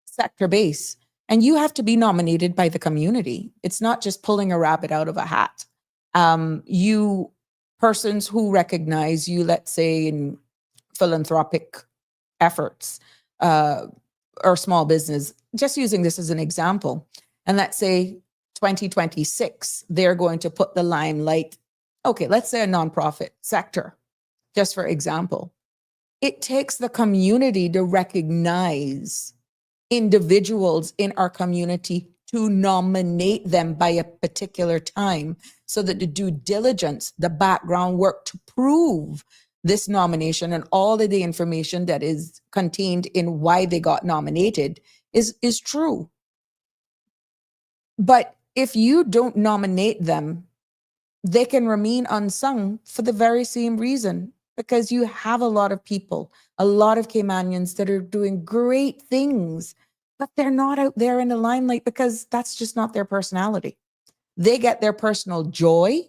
Speaker 4: sector base. And you have to be nominated by the community. It's not just pulling a rabbit out of a hat. Persons who recognize you, let's say in philanthropic efforts or small business, just using this as an example. And let's say 2026, they're going to put the limelight. Okay, let's say a nonprofit sector, just for example. It takes the community to recognize individuals in our community to nominate them by a particular time so that the due diligence, the background work to prove this nomination and all of the information that is contained in why they got nominated is true. But if you don't nominate them, they can remain unsung for the very same reason, because you have a lot of people, a lot of Caymanians that are doing great things, but they're not out there in the limelight because that's just not their personality. They get their personal joy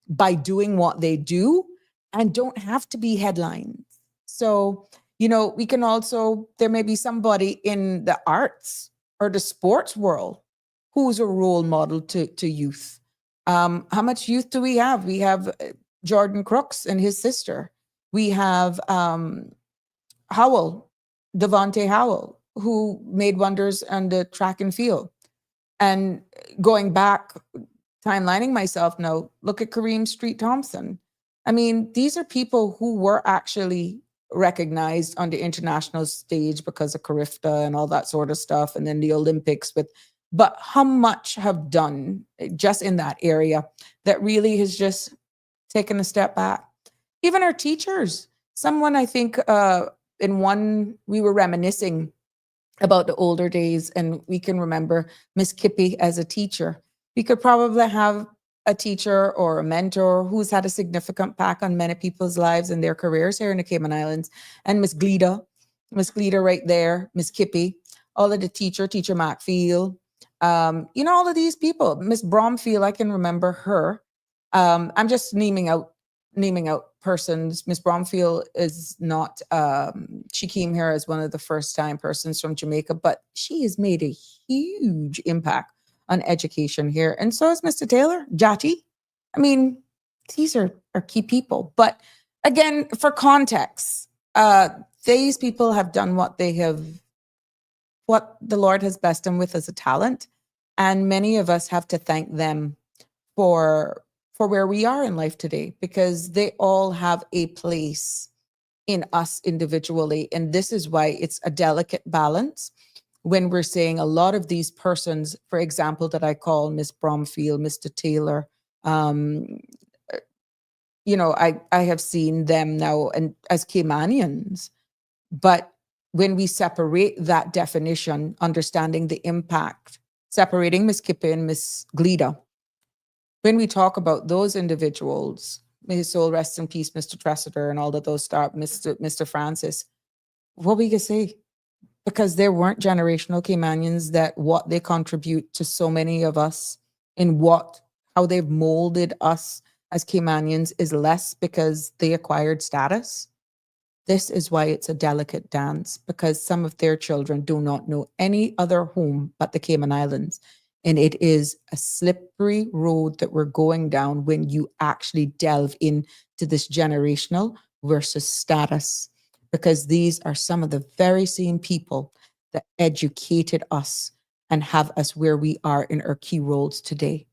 Speaker 4: by doing what they do and don't have to be headlines. So, you know, we can also, there may be somebody in the arts or the sports world who's a role model to youth. How much youth do we have? We have Jordan Crooks and his sister. We have Howell, Devontae Howell, who made wonders on the track and field. And going back, timelining myself now, look at Kareem Street Thompson. I mean, these are people who were actually recognized on the international stage because of Carifta and all that sort of stuff, and then the Olympics but how much have done just in that area that really has just taken a step back. Even our teachers, someone I think we were reminiscing about the older days, and we can remember Miss Kippy as a teacher. We could probably have a teacher or a mentor who's had a significant impact on many people's lives and their careers here in the Cayman Islands. And Miss Glida right there, Miss Kippy, all of the teacher Macfield, you know, all of these people. Miss Bromfield, I can remember her. I'm just naming out persons. Miss Bromfield is not, she came here as one of the first time persons from Jamaica, but she has made a huge impact on education here. And so is Mr. Taylor, Jati. I mean, these are key people. But again, for context, these people have done what the Lord has blessed them with as a talent. And many of us have to thank them for where we are in life today, because they all have a place in us individually. And this is why it's a delicate balance when we're saying a lot of these persons, for example, that I call Miss Bromfield, Mr. Taylor, I have seen them now and as Caymanians. But when we separate that definition, understanding the impact, separating Miss Kippe and Miss Glida, when we talk about those individuals, may his soul rest in peace, Mr. Tressiter and all of those start, Mr. Francis, what we can say? Because there weren't generational Caymanians that what they contribute to so many of us in how they've molded us as Caymanians is less because they acquired status. This is why it's a delicate dance, because some of their children do not know any other home but the Cayman Islands. And it is a slippery road that we're going down when you actually delve into this generational versus status, because these are some of the very same people that educated us and have us where we are in our key roles today.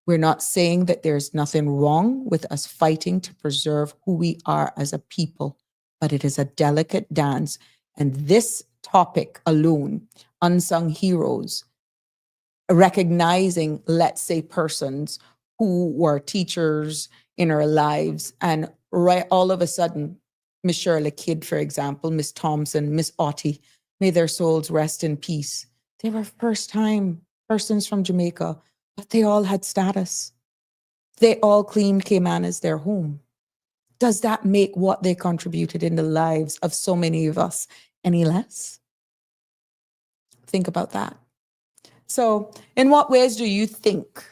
Speaker 4: We're not saying that there's nothing wrong with us fighting to preserve who we are as a people, but it is a delicate dance. And this topic alone, unsung heroes, recognizing, let's say, persons who were teachers in our lives, and right all of a sudden, Miss Shirley Kidd, for example, Miss Thompson, Miss Otti, may their souls rest in peace. They were first-time persons from Jamaica, but they all had status. They all claimed Cayman as their home. Does that make what they contributed in the lives of so many of us any less? Think about that. So, in what ways do you think,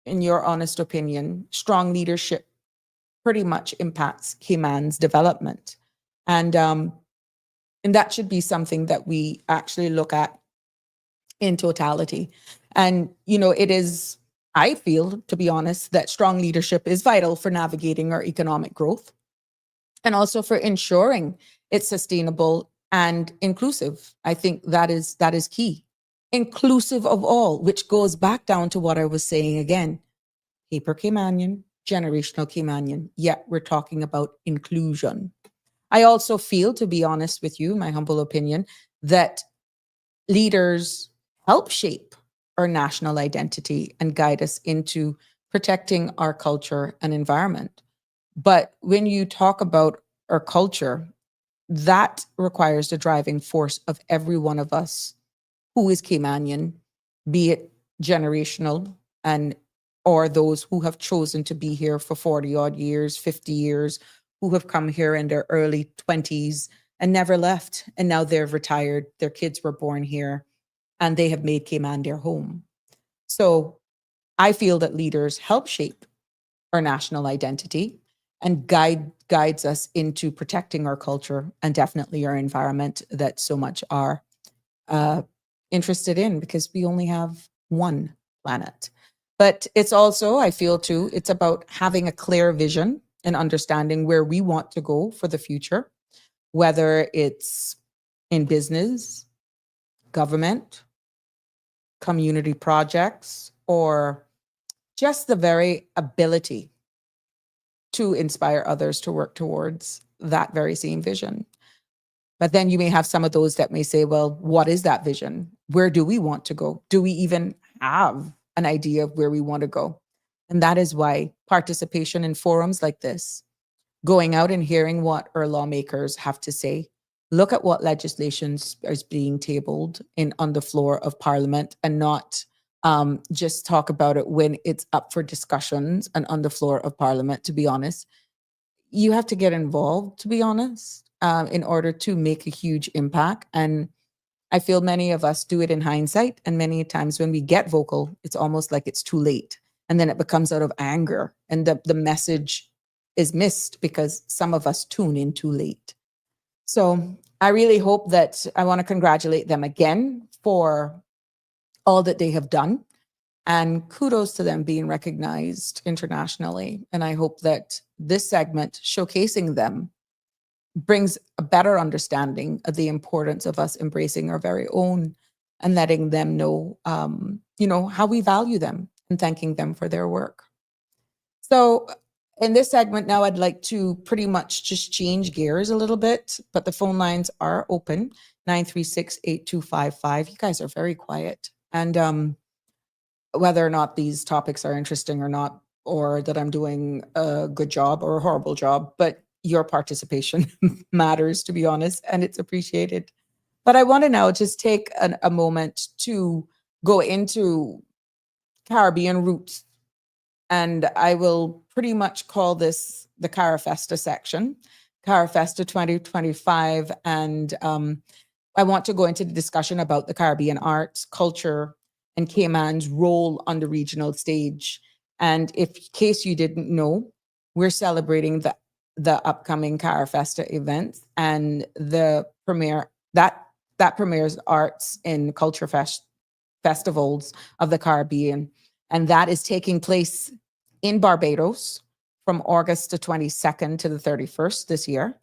Speaker 4: in your honest opinion, strong leadership pretty much impacts Cayman's development? And that should be something that we actually look at in totality. And, it is, I feel, to be honest, that strong leadership is vital for navigating our economic growth and also for ensuring it's sustainable and inclusive. I think that is key. Inclusive of all, which goes back down to what I was saying again. Paper Caymanian, generational Caymanian, yet we're talking about inclusion. I also feel, to be honest with you, my humble opinion, that leaders help shape our national identity and guide us into protecting our culture and environment. But when you talk about our culture, that requires the driving force of every one of us who is Caymanian, be it generational or those who have chosen to be here for 40 odd years, 50 years, who have come here in their early 20s and never left. And now they're retired, their kids were born here, and they have made Cayman their home. So I feel that leaders help shape our national identity and guides us into protecting our culture and definitely our environment that so much are interested in, because we only have one planet. But it's also, I feel too, it's about having a clear vision and understanding where we want to go for the future, whether it's in business, government, community projects, or just the very ability to inspire others to work towards that very same vision. But then you may have some of those that may say, well, what is that vision? Where do we want to go? Do we even have an idea of where we want to go? And that is why participation in forums like this, going out and hearing what our lawmakers have to say, look at what legislation is being tabled on the floor of Parliament, and not just talk about it when it's up for discussions and on the floor of Parliament. To be honest, you have to get involved, to be honest, in order to make a huge impact. And I feel many of us do it in hindsight. And many times when we get vocal, it's almost like it's too late. And then it becomes out of anger. And the message is missed because some of us tune in too late. So I really hope that I want to congratulate them again for all that they have done. And kudos to them being recognized internationally. And I hope that this segment showcasing them brings a better understanding of the importance of us embracing our very own and letting them know, how we value them and thanking them for their work. So in this segment now, I'd like to pretty much just change gears a little bit, but the phone lines are open, 936-8255. You guys are very quiet. And whether or not these topics are interesting or not, or that I'm doing a good job or a horrible job, but your participation matters, to be honest, and it's appreciated. But I want to now just take a moment to go into Caribbean roots. And I will pretty much call this the Carafesta section, Carafesta 2025. And I want to go into the discussion about the Caribbean arts, culture, and Cayman's role on the regional stage. And if in case you didn't know, we're celebrating the upcoming Carafesta event and the premiere that premieres arts in culture festivals of the Caribbean. And that is taking place in Barbados from August the 22nd to the 31st this year.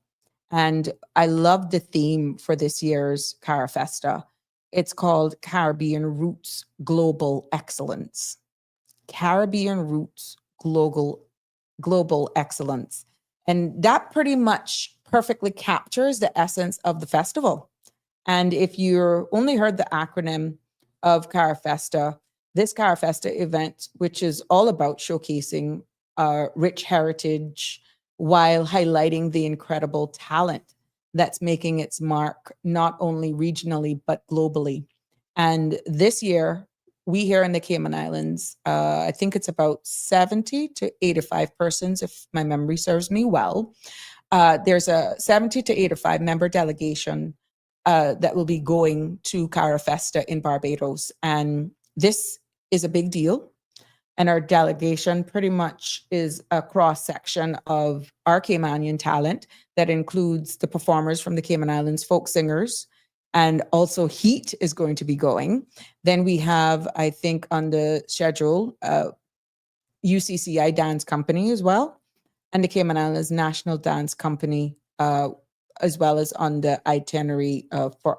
Speaker 4: And I love the theme for this year's Carafesta. It's called Caribbean Roots Global Excellence. Caribbean Roots Global Excellence. And that pretty much perfectly captures the essence of the festival. And if you only heard the acronym of Carafesta, this Carafesta event, which is all about showcasing rich heritage while highlighting the incredible talent that's making its mark not only regionally, but globally. And this year, we here in the Cayman Islands, I think it's about 70 to 85 persons, if my memory serves me well. There's a 70 to 85 member delegation that will be going to Carafesta in Barbados. And this is a big deal. And our delegation pretty much is a cross section of our Caymanian talent that includes the performers from the Cayman Islands, folk singers, and also Heat is going to be going. Then we have, I think, on the schedule, UCCI Dance Company as well, and the Cayman Islands National Dance Company, as well as on the itinerary for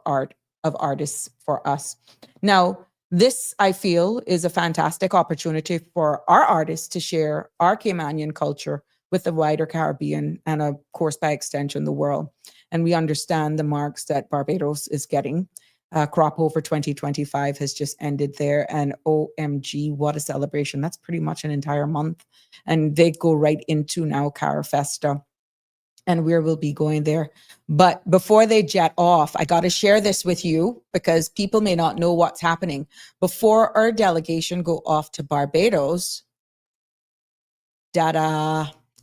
Speaker 4: artists for us. Now, this, I feel, is a fantastic opportunity for our artists to share our Caymanian culture with the wider Caribbean and, of course, by extension, the world. And we understand the marks that Barbados is getting. Crop Over 2025 has just ended there. And OMG, what a celebration. That's pretty much an entire month. And they go right into now Carafesta. And we will be going there. But before they jet off, I got to share this with you because people may not know what's happening. Before our delegation go off to Barbados,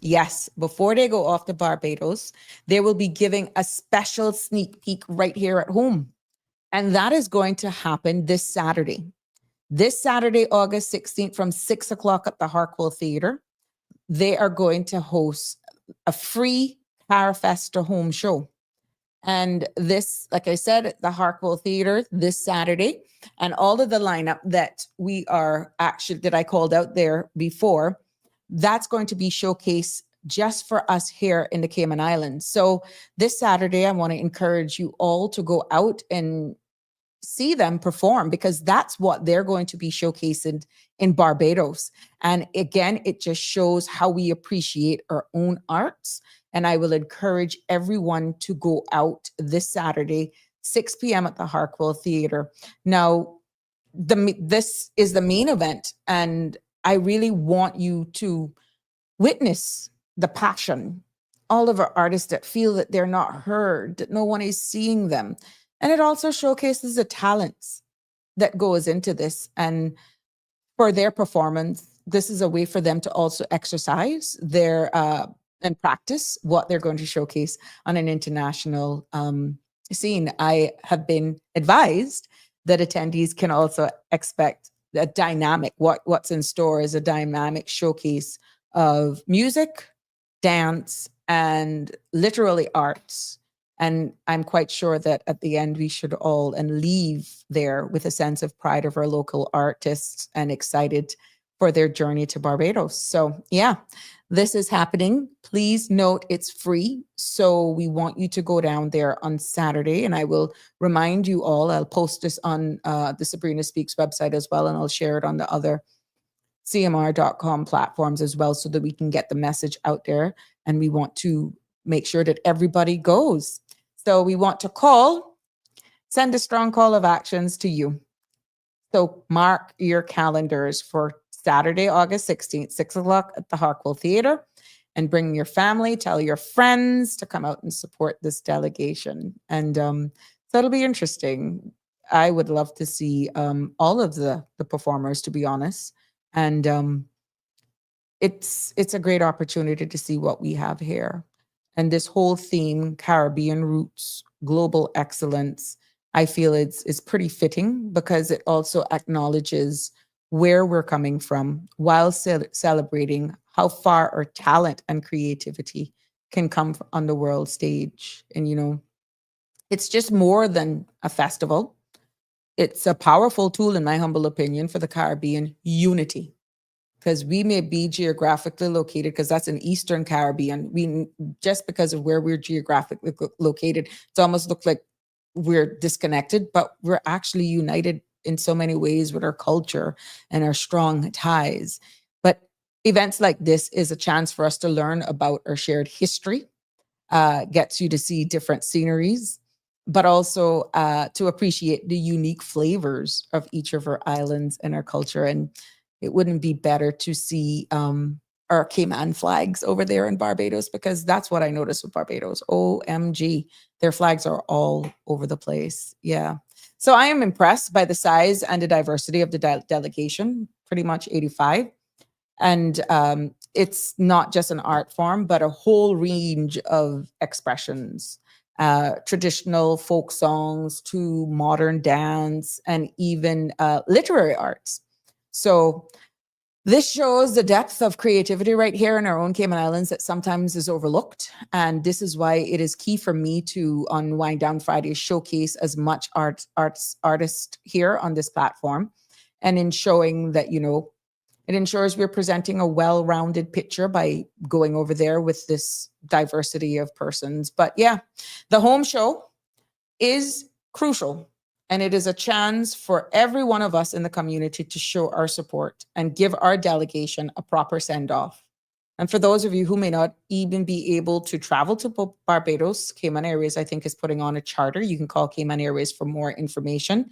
Speaker 4: yes, before they go off to Barbados, they will be giving a special sneak peek right here at home. And that is going to happen this Saturday. This Saturday, August 16th, from 6 o'clock at the Harkwell Theater, they are going to host a free Carafesta home show. And this, like I said, at the Harkwell Theater this Saturday, and all of the lineup that we are actually, that I called out there before, that's going to be showcased just for us here in the Cayman Islands. So this Saturday, I want to encourage you all to go out and see them perform because that's what they're going to be showcasing in Barbados. And again, it just shows how we appreciate our own arts. And I will encourage everyone to go out this Saturday, 6 p.m. at the Harkwell Theater. Now, this is the main event, and I really want you to witness the passion. All of our artists that feel that they're not heard, that no one is seeing them. And it also showcases the talents that goes into this. And for their performance, this is a way for them to also exercise their and practice what they're going to showcase on an international scene. I have been advised that attendees can also expect a dynamic, what's in store is a dynamic showcase of music, dance, and literally arts. And I'm quite sure that at the end, we should all and leave there with a sense of pride of our local artists and excited for their journey to Barbados. So yeah, this is happening. Please note it's free. So we want you to go down there on Saturday. And I will remind you all, I'll post this on the Sabrina Speaks website as well. And I'll share it on the other CMR.com platforms as well so that we can get the message out there. And we want to make sure that everybody goes. So we want to send a strong call of actions to you. So mark your calendars for Saturday, August 16th, 6 o'clock at the Harkwell Theatre, and bring your family, tell your friends to come out and support this delegation. And so it'll be interesting. I would love to see all of the performers, to be honest. And it's a great opportunity to see what we have here. And this whole theme, Caribbean roots, global excellence, I feel it's pretty fitting because it also acknowledges where we're coming from while celebrating how far our talent and creativity can come on the world stage. And, you know, it's just more than a festival. It's a powerful tool, in my humble opinion, for the Caribbean unity. Because we may be geographically located, because that's in Eastern Caribbean. We just because of where we're geographically located, it's almost looked like we're disconnected, but we're actually united in so many ways with our culture and our strong ties. But events like this is a chance for us to learn about our shared history, gets you to see different sceneries, but also to appreciate the unique flavors of each of our islands and our culture. And it wouldn't be better to see our Cayman flags over there in Barbados, because that's what I noticed with Barbados. OMG, their flags are all over the place. Yeah. So I am impressed by the size and the diversity of the delegation, pretty much 85. And it's not just an art form, but a whole range of expressions, traditional folk songs to modern dance and even literary arts. So this shows the depth of creativity right here in our own Cayman Islands that sometimes is overlooked. And this is why it is key for me to, on Wind Down Friday, showcase as much artists here on this platform. And in showing that, you know, it ensures we're presenting a well-rounded picture by going over there with this diversity of persons. But yeah, the home show is crucial. And it is a chance for every one of us in the community to show our support and give our delegation a proper send-off. And for those of you who may not even be able to travel to Barbados, Cayman Airways, I think, is putting on a charter. You can call Cayman Airways for more information.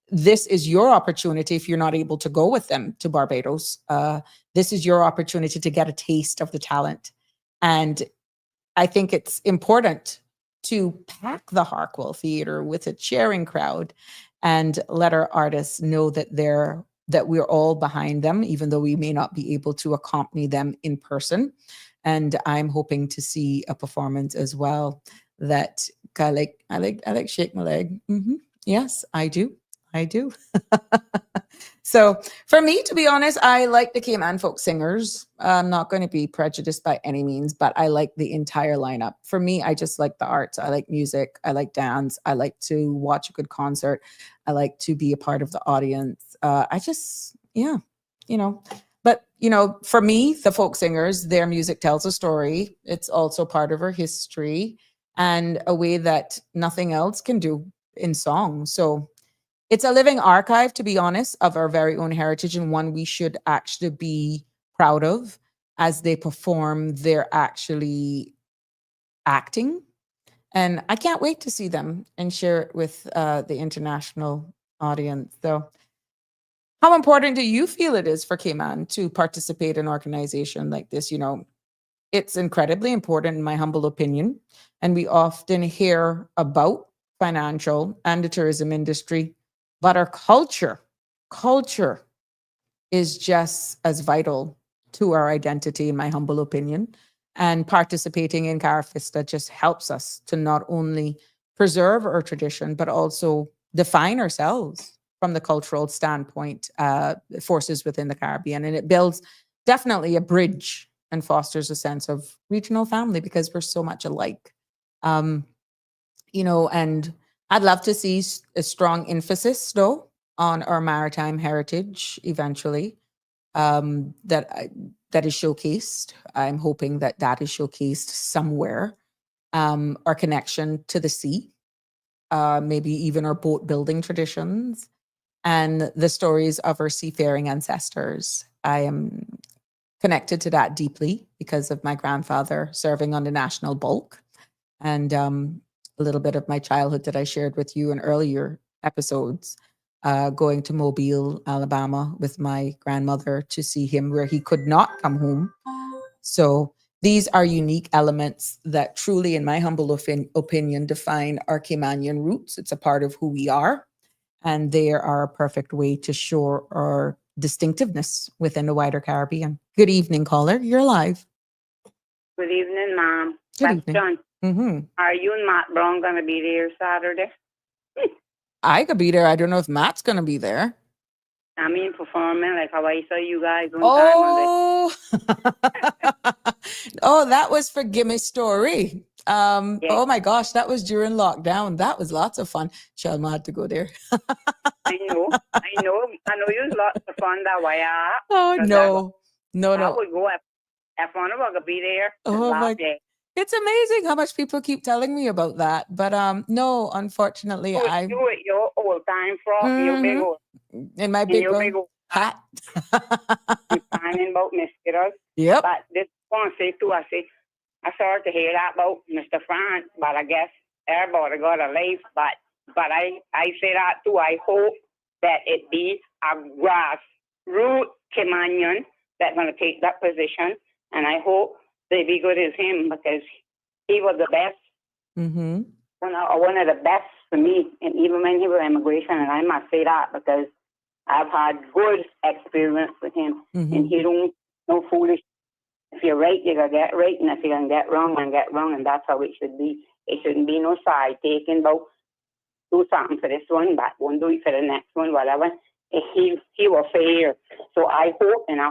Speaker 4: This is your opportunity if you're not able to go with them to Barbados. This is your opportunity to get a taste of the talent. And I think it's important to pack the Harkwell Theatre with a cheering crowd and let our artists know that we're all behind them, even though we may not be able to accompany them in person. And I'm hoping to see a performance as well that I like shake my leg. Yes, I do. So for me, to be honest, I like the Cayman folk singers. I'm not going to be prejudiced by any means, but I like the entire lineup. For me, I just like the arts. I like music. I like dance. I like to watch a good concert. I like to be a part of the audience. But, you know, for me, the folk singers, their music tells a story. It's also part of our history and a way that nothing else can do in song. So it's a living archive, to be honest, of our very own heritage, and one we should actually be proud of as they perform. They're actually acting. And I can't wait to see them and share it with the international audience. So how important do you feel it is for Cayman to participate in an organization like this? You know, it's incredibly important, in my humble opinion. And we often hear about financial and the tourism industry, but our culture is just as vital to our identity, in my humble opinion. And participating in Carafista just helps us to not only preserve our tradition, but also define ourselves from the cultural standpoint, forces within the Caribbean. And it builds definitely a bridge and fosters a sense of regional family because we're so much alike. Um, and I'd love to see a strong emphasis, though, on our maritime heritage eventually. That is showcased. I'm hoping that is showcased somewhere. Our connection to the sea, maybe even our boat building traditions, and the stories of our seafaring ancestors. I am connected to that deeply because of my grandfather serving on the national bulk, and a little bit of my childhood that I shared with you in earlier episodes, going to Mobile, Alabama with my grandmother to see him where he could not come home. So these are unique elements that truly, in my humble opinion, define our Caymanian roots. It's a part of who we are, and they are a perfect way to show our distinctiveness within the wider Caribbean. Good evening, caller. You're live.
Speaker 6: Good evening, Mom.
Speaker 4: Good evening.
Speaker 6: Question.
Speaker 4: Mm-hmm.
Speaker 6: Are you and Matt Brown going to be there Saturday?
Speaker 4: I could be there. I don't know if Matt's going to be there.
Speaker 6: I mean, performing like how I saw you guys on
Speaker 4: Oh, oh, that was for Gimme Story.
Speaker 6: Yeah.
Speaker 4: Oh my gosh, that was during lockdown. That was lots of fun. Shelma had to go there.
Speaker 6: I know you was lots of fun that way.
Speaker 4: Oh no,
Speaker 6: I would go if one of us could be there.
Speaker 4: Oh my, it's amazing how much people keep telling me about that. But no, unfortunately,
Speaker 6: you with your old time frock, your big old
Speaker 4: in my big old hat.
Speaker 6: Planning about mosquitoes.
Speaker 4: Yep.
Speaker 6: But this one say too, I started to hear that about Mr. France, but I guess everybody got a life. But I say that too. I hope that it be a grassroots Caymanian that's going to take that position, and I hope they be good as him because he was the best.
Speaker 4: Mm-hmm.
Speaker 6: One of the best for me, and even when he was immigration, and I must say that because I've had good experience with him, and he don't no foolish. If you're right, you're gonna get right, and if you're gonna get wrong, and that's how it should be. It shouldn't be no side taking about do something for this one, but won't do it for the next one, whatever. He was fair. So I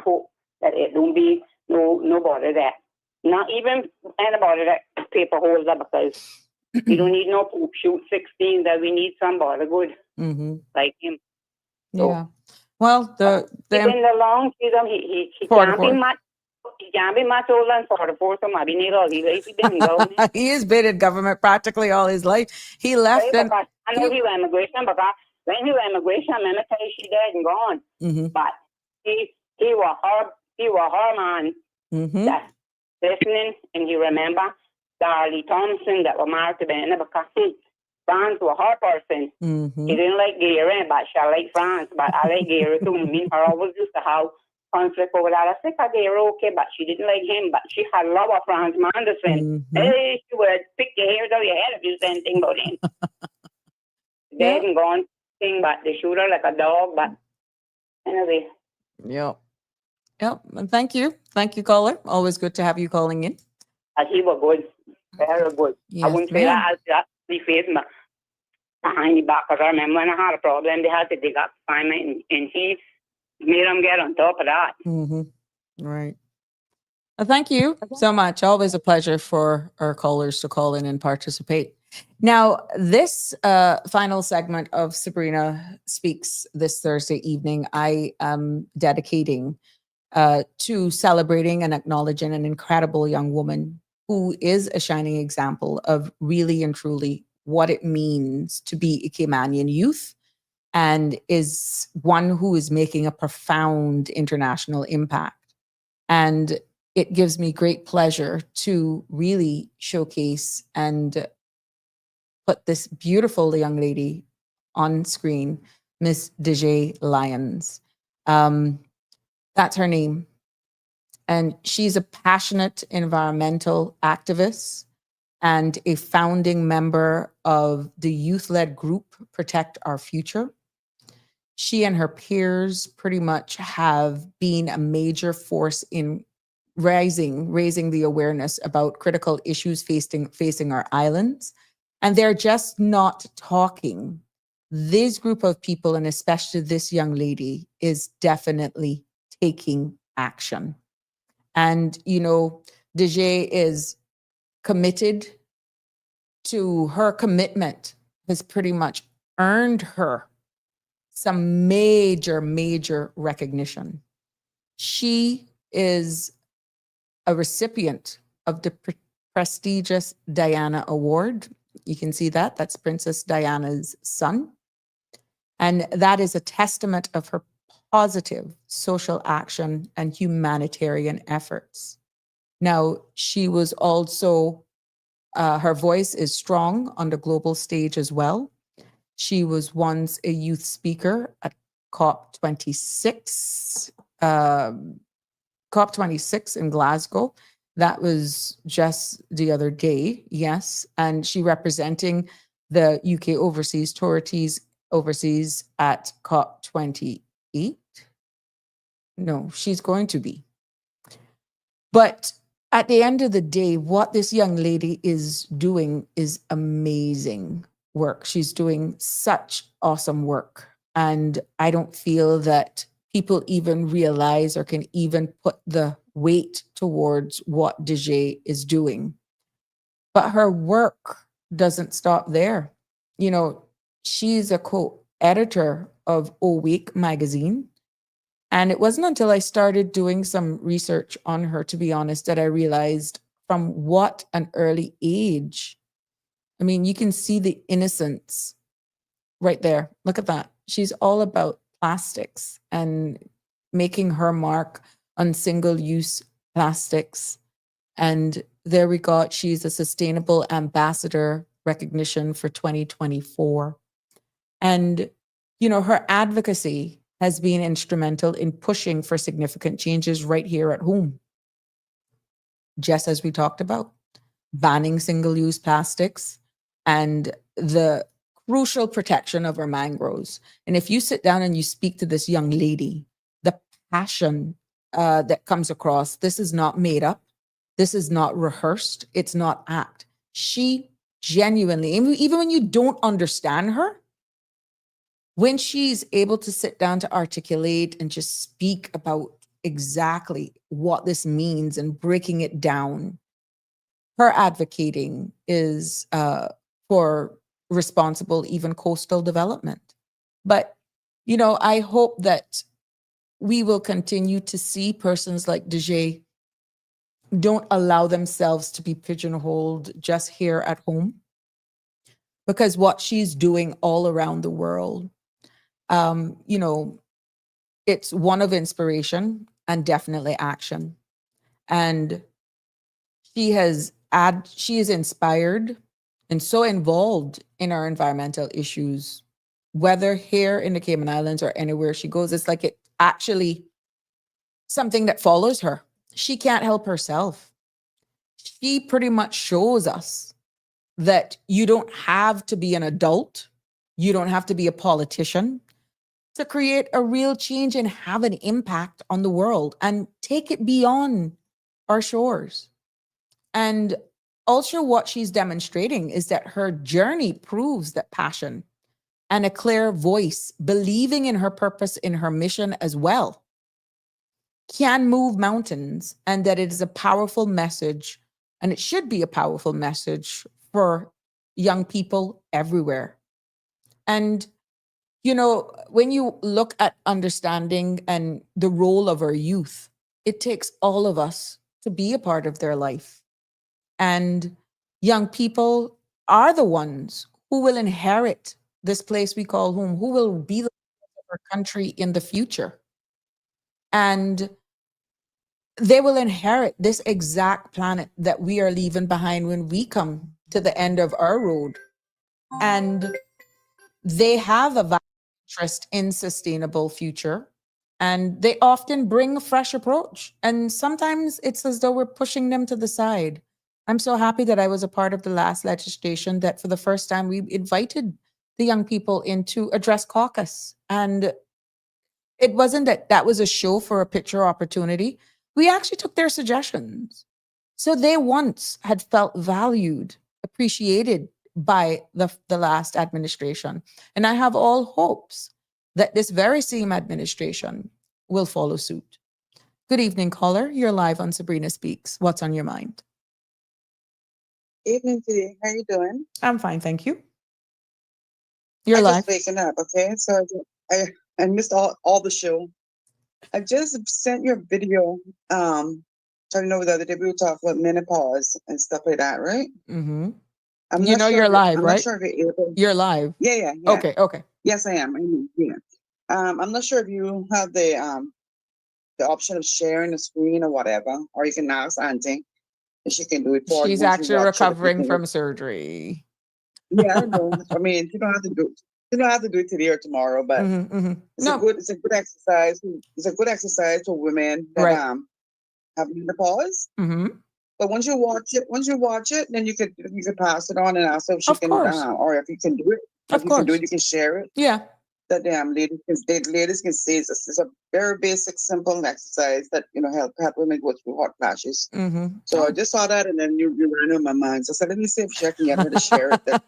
Speaker 6: hope that it don't be nobody that, not even anybody that paper holder, because we don't need no poop shoot 16, that we need somebody good like him. So,
Speaker 4: yeah. Well,
Speaker 6: in the long season, he can't be much. He can't be much older than 44, so maybe need all he been in government.
Speaker 4: He has been in government practically all his life. He left.
Speaker 6: Right, I know he was immigration, because when he was immigration, I'm gonna tell you, she dead and gone. But he was her man that's listening, and he remember Darlie Thompson that was married to Ben, because France was her person. He didn't like Gary, but she liked France. But I like Gary too. Me and her always used to have conflict over that. I think I gave her okay, but she didn't like him. But she had love of Franz Manderson. Hey, she would pick your hairs out of your head if you said anything about him. Dead and gone thing, but they shoot her like a dog. But anyway.
Speaker 4: Yep. And thank you, caller. Always good to have you calling in.
Speaker 6: He was good, very good. Yes, I wouldn't say that as the face, but behind the back. Because I remember when I had a problem, they had to dig up Simon, and he made them get on top of that.
Speaker 4: Right. Well, thank you so much. Always a pleasure for our callers to call in and participate. Now, this final segment of Sabrina Speaks this Thursday evening, I am dedicating to celebrating and acknowledging an incredible young woman who is a shining example of really and truly what it means to be a Caymanian youth, and is one who is making a profound international impact. And it gives me great pleasure to really showcase and put this beautiful young lady on screen, Miss Dejae Lyons. That's her name. And she's a passionate environmental activist and a founding member of the youth-led group Protect Our Future. She and her peers pretty much have been a major force in raising the awareness about critical issues facing our islands. And they're just not talking. This group of people, and especially this young lady, is definitely taking action. And, Dejae is committed to her commitment has pretty much earned her some major recognition. She is a recipient of the prestigious Diana Award. You can see that. That's Princess Diana's son. And that is a testament of her positive social action and humanitarian efforts. Now, she was also, her voice is strong on the global stage as well. She was once a youth speaker at COP26, COP26 in Glasgow. That was just the other day, yes. And she representing the UK overseas authorities overseas at COP28. No, she's going to be. But at the end of the day, what this young lady is doing is amazing work. She's doing such awesome work. And I don't feel that people even realize or can even put the weight towards what DJ is doing. But her work doesn't stop there. You know, she's a co-editor of O Week magazine. And it wasn't until I started doing some research on her, to be honest, that I realized from what an early age. I mean, you can see the innocence right there. Look at that. She's all about plastics and making her mark on single-use plastics. And there we got, she's a sustainable ambassador recognition for 2024. And, you know, her advocacy has been instrumental in pushing for significant changes right here at home. Just as we talked about, banning single-use plastics and the crucial protection of our mangroves. And if you sit down and you speak to this young lady, the passion that comes across, this is not made up. This is not rehearsed. It's not act. She genuinely, even when you don't understand her, when she's able to sit down to articulate and just speak about exactly what this means and breaking it down, her advocating is for responsible, even coastal development. But, you know, I hope that we will continue to see persons like DJ don't allow themselves to be pigeonholed just here at home, because what she's doing all around the world, you know, it's one of inspiration and definitely action. And she is inspired and so involved in our environmental issues, whether here in the Cayman Islands or anywhere she goes. It's like it actually something that follows her. She can't help herself. She pretty much shows us that you don't have to be an adult. You don't have to be a politician to create a real change and have an impact on the world and take it beyond our shores. And also what she's demonstrating is that her journey proves that passion and a clear voice, believing in her purpose, in her mission as well, can move mountains, and that it is a powerful message, and it should be a powerful message for young people everywhere. And, you know, when you look at understanding and the role of our youth, it takes all of us to be a part of their life. And young people are the ones who will inherit this place we call home, who will be the leaders of our country in the future. And they will inherit this exact planet that we are leaving behind when we come to the end of our road. And they have a vast interest in sustainable future, and they often bring a fresh approach. And sometimes it's as though we're pushing them to the side. I'm so happy that I was a part of the last legislation that for the first time we invited the young people into address caucus. And it wasn't that that was a show for a picture opportunity. We actually took their suggestions. So they once had felt valued, appreciated by the last administration. And I have all hopes that this very same administration will follow suit. Good evening, caller. You're live on Sabrina Speaks. What's on your mind?
Speaker 7: Evening today. How you doing?
Speaker 4: I'm fine, thank you. You're
Speaker 7: I
Speaker 4: live.
Speaker 7: just waking up, okay? So I missed all the show. I just sent your video. I know the other day we were talking about menopause and stuff like that, right?
Speaker 4: Mm-hmm.
Speaker 7: I'm
Speaker 4: You
Speaker 7: not
Speaker 4: know
Speaker 7: sure.
Speaker 4: you're live,
Speaker 7: I'm not
Speaker 4: right?
Speaker 7: sure if you're able.
Speaker 4: You're live.
Speaker 7: Yeah.
Speaker 4: Okay.
Speaker 7: Yes, I am. Yeah. I'm not sure if you have the option of sharing the screen or whatever, or you can ask Auntie if she can do it for you
Speaker 4: She's
Speaker 7: once you
Speaker 4: actually
Speaker 7: watch it. If you
Speaker 4: recovering
Speaker 7: can.
Speaker 4: from surgery.
Speaker 7: Yeah, I know. I mean, you don't have to do. You don't have to do it today or tomorrow, but it's
Speaker 4: No,
Speaker 7: it's a good exercise. It's a good exercise for women that
Speaker 4: right.
Speaker 7: have menopause.
Speaker 4: Mm-hmm.
Speaker 7: But once you watch it, then you could pass it on and ask her if she
Speaker 4: Of
Speaker 7: can,
Speaker 4: course.
Speaker 7: or if you can do it.
Speaker 4: Of
Speaker 7: If you can do
Speaker 4: course.
Speaker 7: it, you can share it.
Speaker 4: Yeah.
Speaker 7: That ladies can see it's a very basic, simple exercise that help women go through hot flashes.
Speaker 4: Mm-hmm.
Speaker 7: So I just saw that, and then you ran on my mind. So I said, let me see if I can get her to share it. That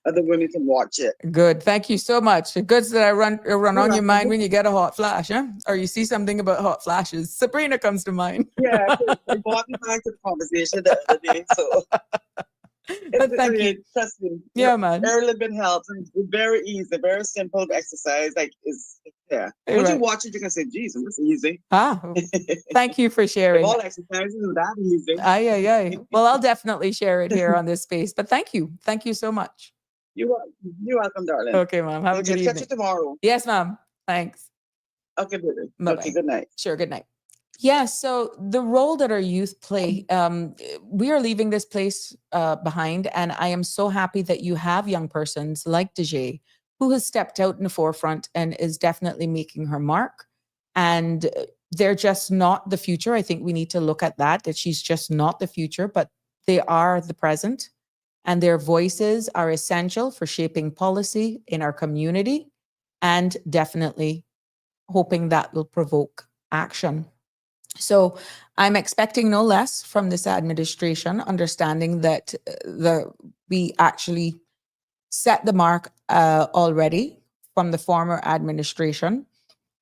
Speaker 7: other women can watch it.
Speaker 4: Good. Thank you so much. Good that I run
Speaker 7: You're
Speaker 4: on your mind
Speaker 7: welcome.
Speaker 4: when you get a hot flash, huh? Or you see something about hot flashes. Sabrina comes to mind.
Speaker 7: Yeah, it brought me back to the conversation the other day. So
Speaker 4: Thank you.
Speaker 7: trust me.
Speaker 4: Yeah, man.
Speaker 7: Every little bit helps. And it's very easy, very simple exercise. Yeah.
Speaker 4: You're
Speaker 7: Once you
Speaker 4: right.
Speaker 7: watch it, you can say, "Jesus, it's easy."
Speaker 4: Thank you for
Speaker 7: If
Speaker 4: sharing.
Speaker 7: all exercises are that easy.
Speaker 4: Aye. Well, I'll definitely share it here on this space. But thank you. Thank you so much.
Speaker 7: You're welcome, darling.
Speaker 4: Okay, ma'am. Have a good
Speaker 7: Catch you
Speaker 4: evening.
Speaker 7: tomorrow.
Speaker 4: Yes, ma'am. Thanks.
Speaker 7: Okay, baby.
Speaker 4: Bye-bye.
Speaker 7: Okay, good night.
Speaker 4: Sure, good night. Yeah, so the role that our youth play, we are leaving this place behind. And I am so happy that you have young persons like Dejay, who has stepped out in the forefront and is definitely making her mark. And they're just not the future. I think we need to look at that she's just not the future, but they are the present. And their voices are essential for shaping policy in our community and definitely hoping that will provoke action. So I'm expecting no less from this administration, understanding that we actually set the mark already from the former administration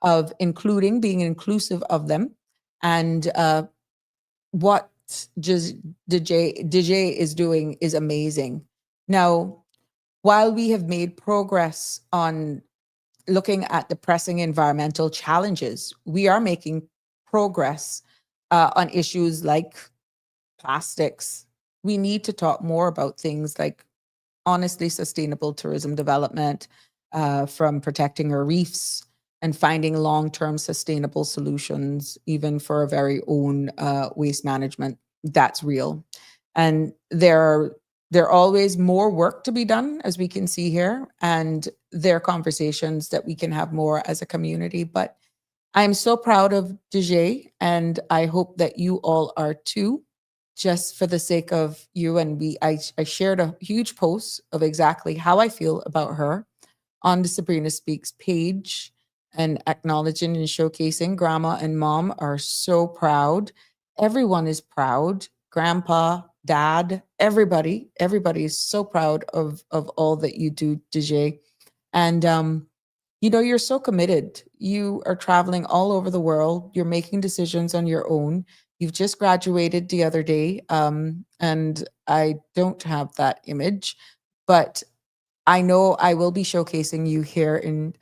Speaker 4: of being inclusive of them. And what DJ is doing is amazing. Now, while we have made progress on looking at the pressing environmental challenges, we are making progress on issues like plastics. We need to talk more about things like honestly sustainable tourism development, from protecting our reefs and finding long-term sustainable solutions, even for our very own waste management. That's real. And there are always more work to be done, as we can see here, and there are conversations that we can have more as a community. But I'm so proud of Dejay, and I hope that you all are too, just for the sake of you. And I shared a huge post of exactly how I feel about her on the Sabrina Speaks page, and acknowledging and showcasing grandma and mom are so proud. Everyone is proud. Grandpa, dad, everybody is so proud of all that you do, DJ. And you're so committed. You are traveling all over the world. You're making decisions on your own. You've just graduated the other day, and I don't have that image, but I know I will be showcasing you here in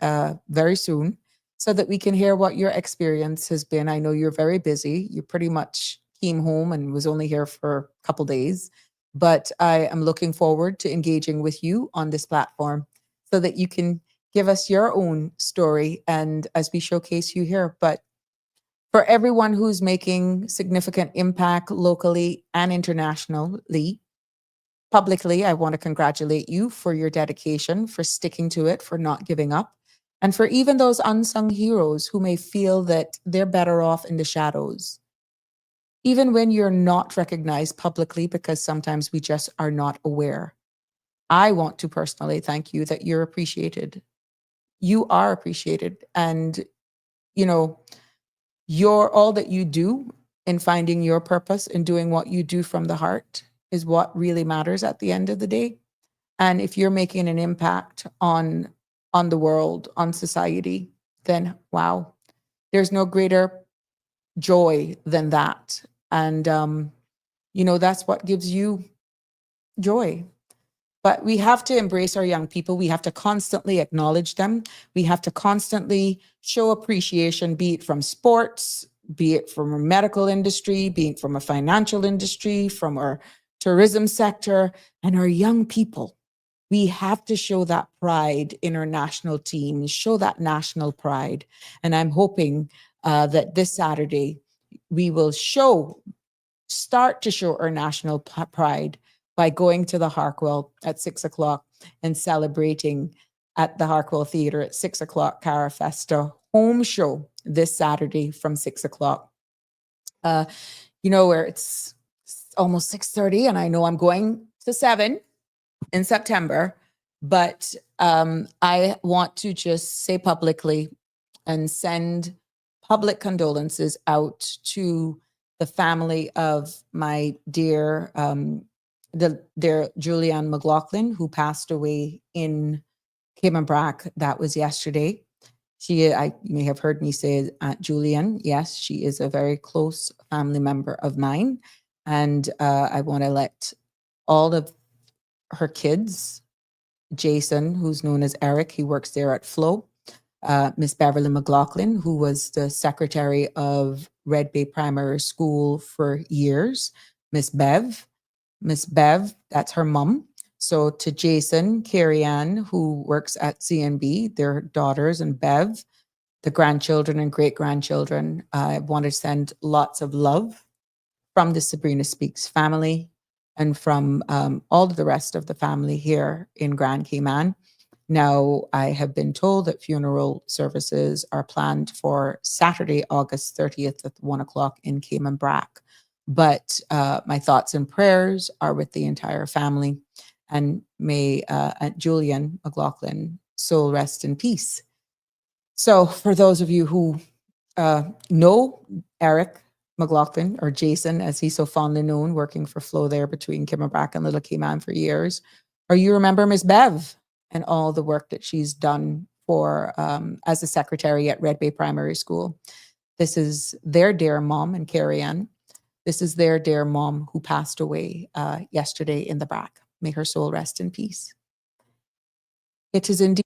Speaker 4: very soon, so that we can hear what your experience has been. I know you're very busy. You pretty much came home and was only here for a couple days, but I am looking forward to engaging with you on this platform so that you can give us your own story and as we showcase you here. But for everyone who's making significant impact locally and internationally, publicly, I want to congratulate you for your dedication, for sticking to it, for not giving up, and for even those unsung heroes who may feel that they're better off in the shadows. Even when you're not recognized publicly, because sometimes we just are not aware. I want to personally thank you that you're appreciated. You are appreciated. And, you're all that you do in finding your purpose and doing what you do from the heart is what really matters at the end of the day. And if you're making an impact on the world, on society, then wow, there's no greater joy than that. And that's what gives you joy. But we have to embrace our young people. We have to constantly acknowledge them. We have to constantly show appreciation, be it from sports, be it from a medical industry, be it from a financial industry, from our tourism sector, and our young people. We have to show that pride in our national teams, show that national pride. And I'm hoping that this Saturday we will start to show our national pride by going to the Harkwell at 6 o'clock and celebrating at the Harkwell Theatre at 6 o'clock, Cara Festa home show this Saturday from 6 o'clock. Where it's almost 6:30 and I know I'm going to 7 in September, but I want to just say publicly and send public condolences out to the family of my dear Julianne McLaughlin, who passed away in Cayman-Brac. That was yesterday. You may have heard me say Aunt Julian. Yes, she is a very close family member of mine. And I want to let all of her kids, Jason, who's known as Eric, he works there at Flow, Miss Beverly McLaughlin, who was the secretary of Red Bay Primary School for years, Miss Bev, that's her mom. So to Jason, Carrie Ann, who works at CNB, their daughters, and Bev, the grandchildren and great-grandchildren, I want to send lots of love from the Sabrina Speaks family and from all of the rest of the family here in Grand Cayman. Now, I have been told that funeral services are planned for Saturday, August 30th at 1 o'clock in Cayman-Brac. But my thoughts and prayers are with the entire family. And may Aunt Julian McLaughlin soul rest in peace. So for those of you who know Eric McLaughlin, or Jason, as he's so fondly known, working for Flow there between Cayman-Brac and Little Cayman for years, or you remember Miss Bev and all the work that she's done for as a secretary at Red Bay Primary School. This is their dear mom and Carrie Ann. This is their dear mom who passed away yesterday in the Brac. May her soul rest in peace. It is indeed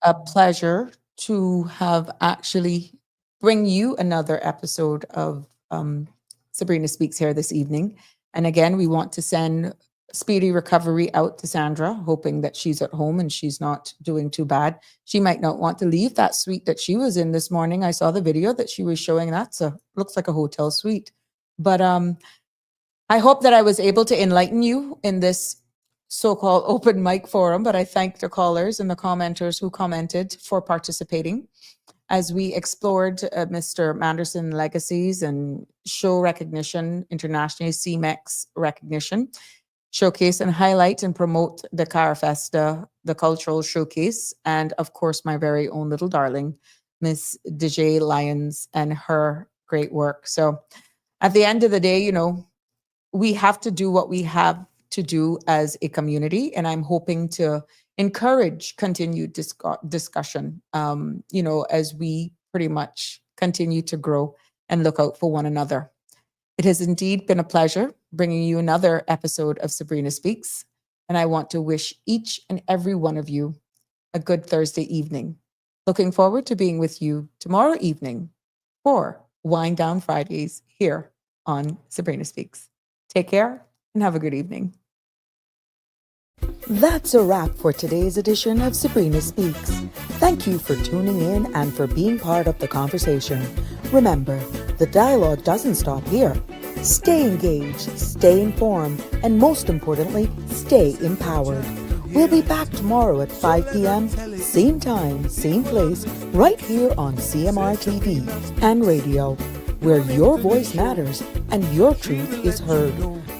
Speaker 4: a pleasure to have actually bring you another episode of Sabrina Speaks here this evening. And again, we want to send speedy recovery out to Sandra, hoping that she's at home and she's not doing too bad. She might not want to leave that suite that she was in this morning. I saw the video that she was showing. Looks like a hotel suite. But I hope that I was able to enlighten you in this so-called open mic forum, but I thank the callers and the commenters who commented for participating as we explored Mr. Manderson legacies and show recognition, internationally CMEX recognition, showcase and highlight and promote the Cara Festa, the cultural showcase, and of course, my very own little darling, Miss DJ Lyons and her great work. So at the end of the day, we have to do what we have to do as a community. And I'm hoping to encourage continued discussion, as we pretty much continue to grow and look out for one another. It has indeed been a pleasure bringing you another episode of Sabrina Speaks. And I want to wish each and every one of you a good Thursday evening. Looking forward to being with you tomorrow evening for Wind Down Fridays here on Sabrina Speaks. Take care and have a good evening.
Speaker 2: That's a wrap for today's edition of Sabrina Speaks. Thank you for tuning in and for being part of the conversation. Remember, the dialogue doesn't stop here. Stay engaged, stay informed, and most importantly, stay empowered. We'll be back tomorrow at 5 p.m., same time, same place, right here on CMR TV and radio, where your voice matters and your truth is heard.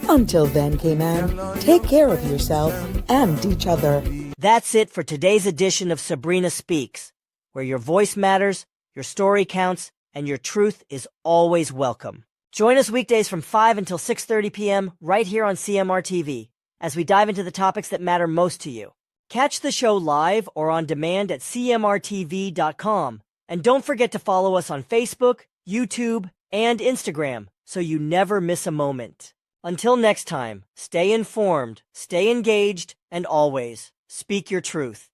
Speaker 2: Until then, Cayman, take care of yourself and each other.
Speaker 8: That's it for today's edition of Sabrina Speaks, where your voice matters, your story counts, and your truth is always welcome. Join us weekdays from 5 until 6:30 p.m. right here on CMR TV as we dive into the topics that matter most to you. Catch the show live or on demand at cmrtv.com. And don't forget to follow us on Facebook, YouTube, and Instagram so you never miss a moment. Until next time, stay informed, stay engaged, and always speak your truth.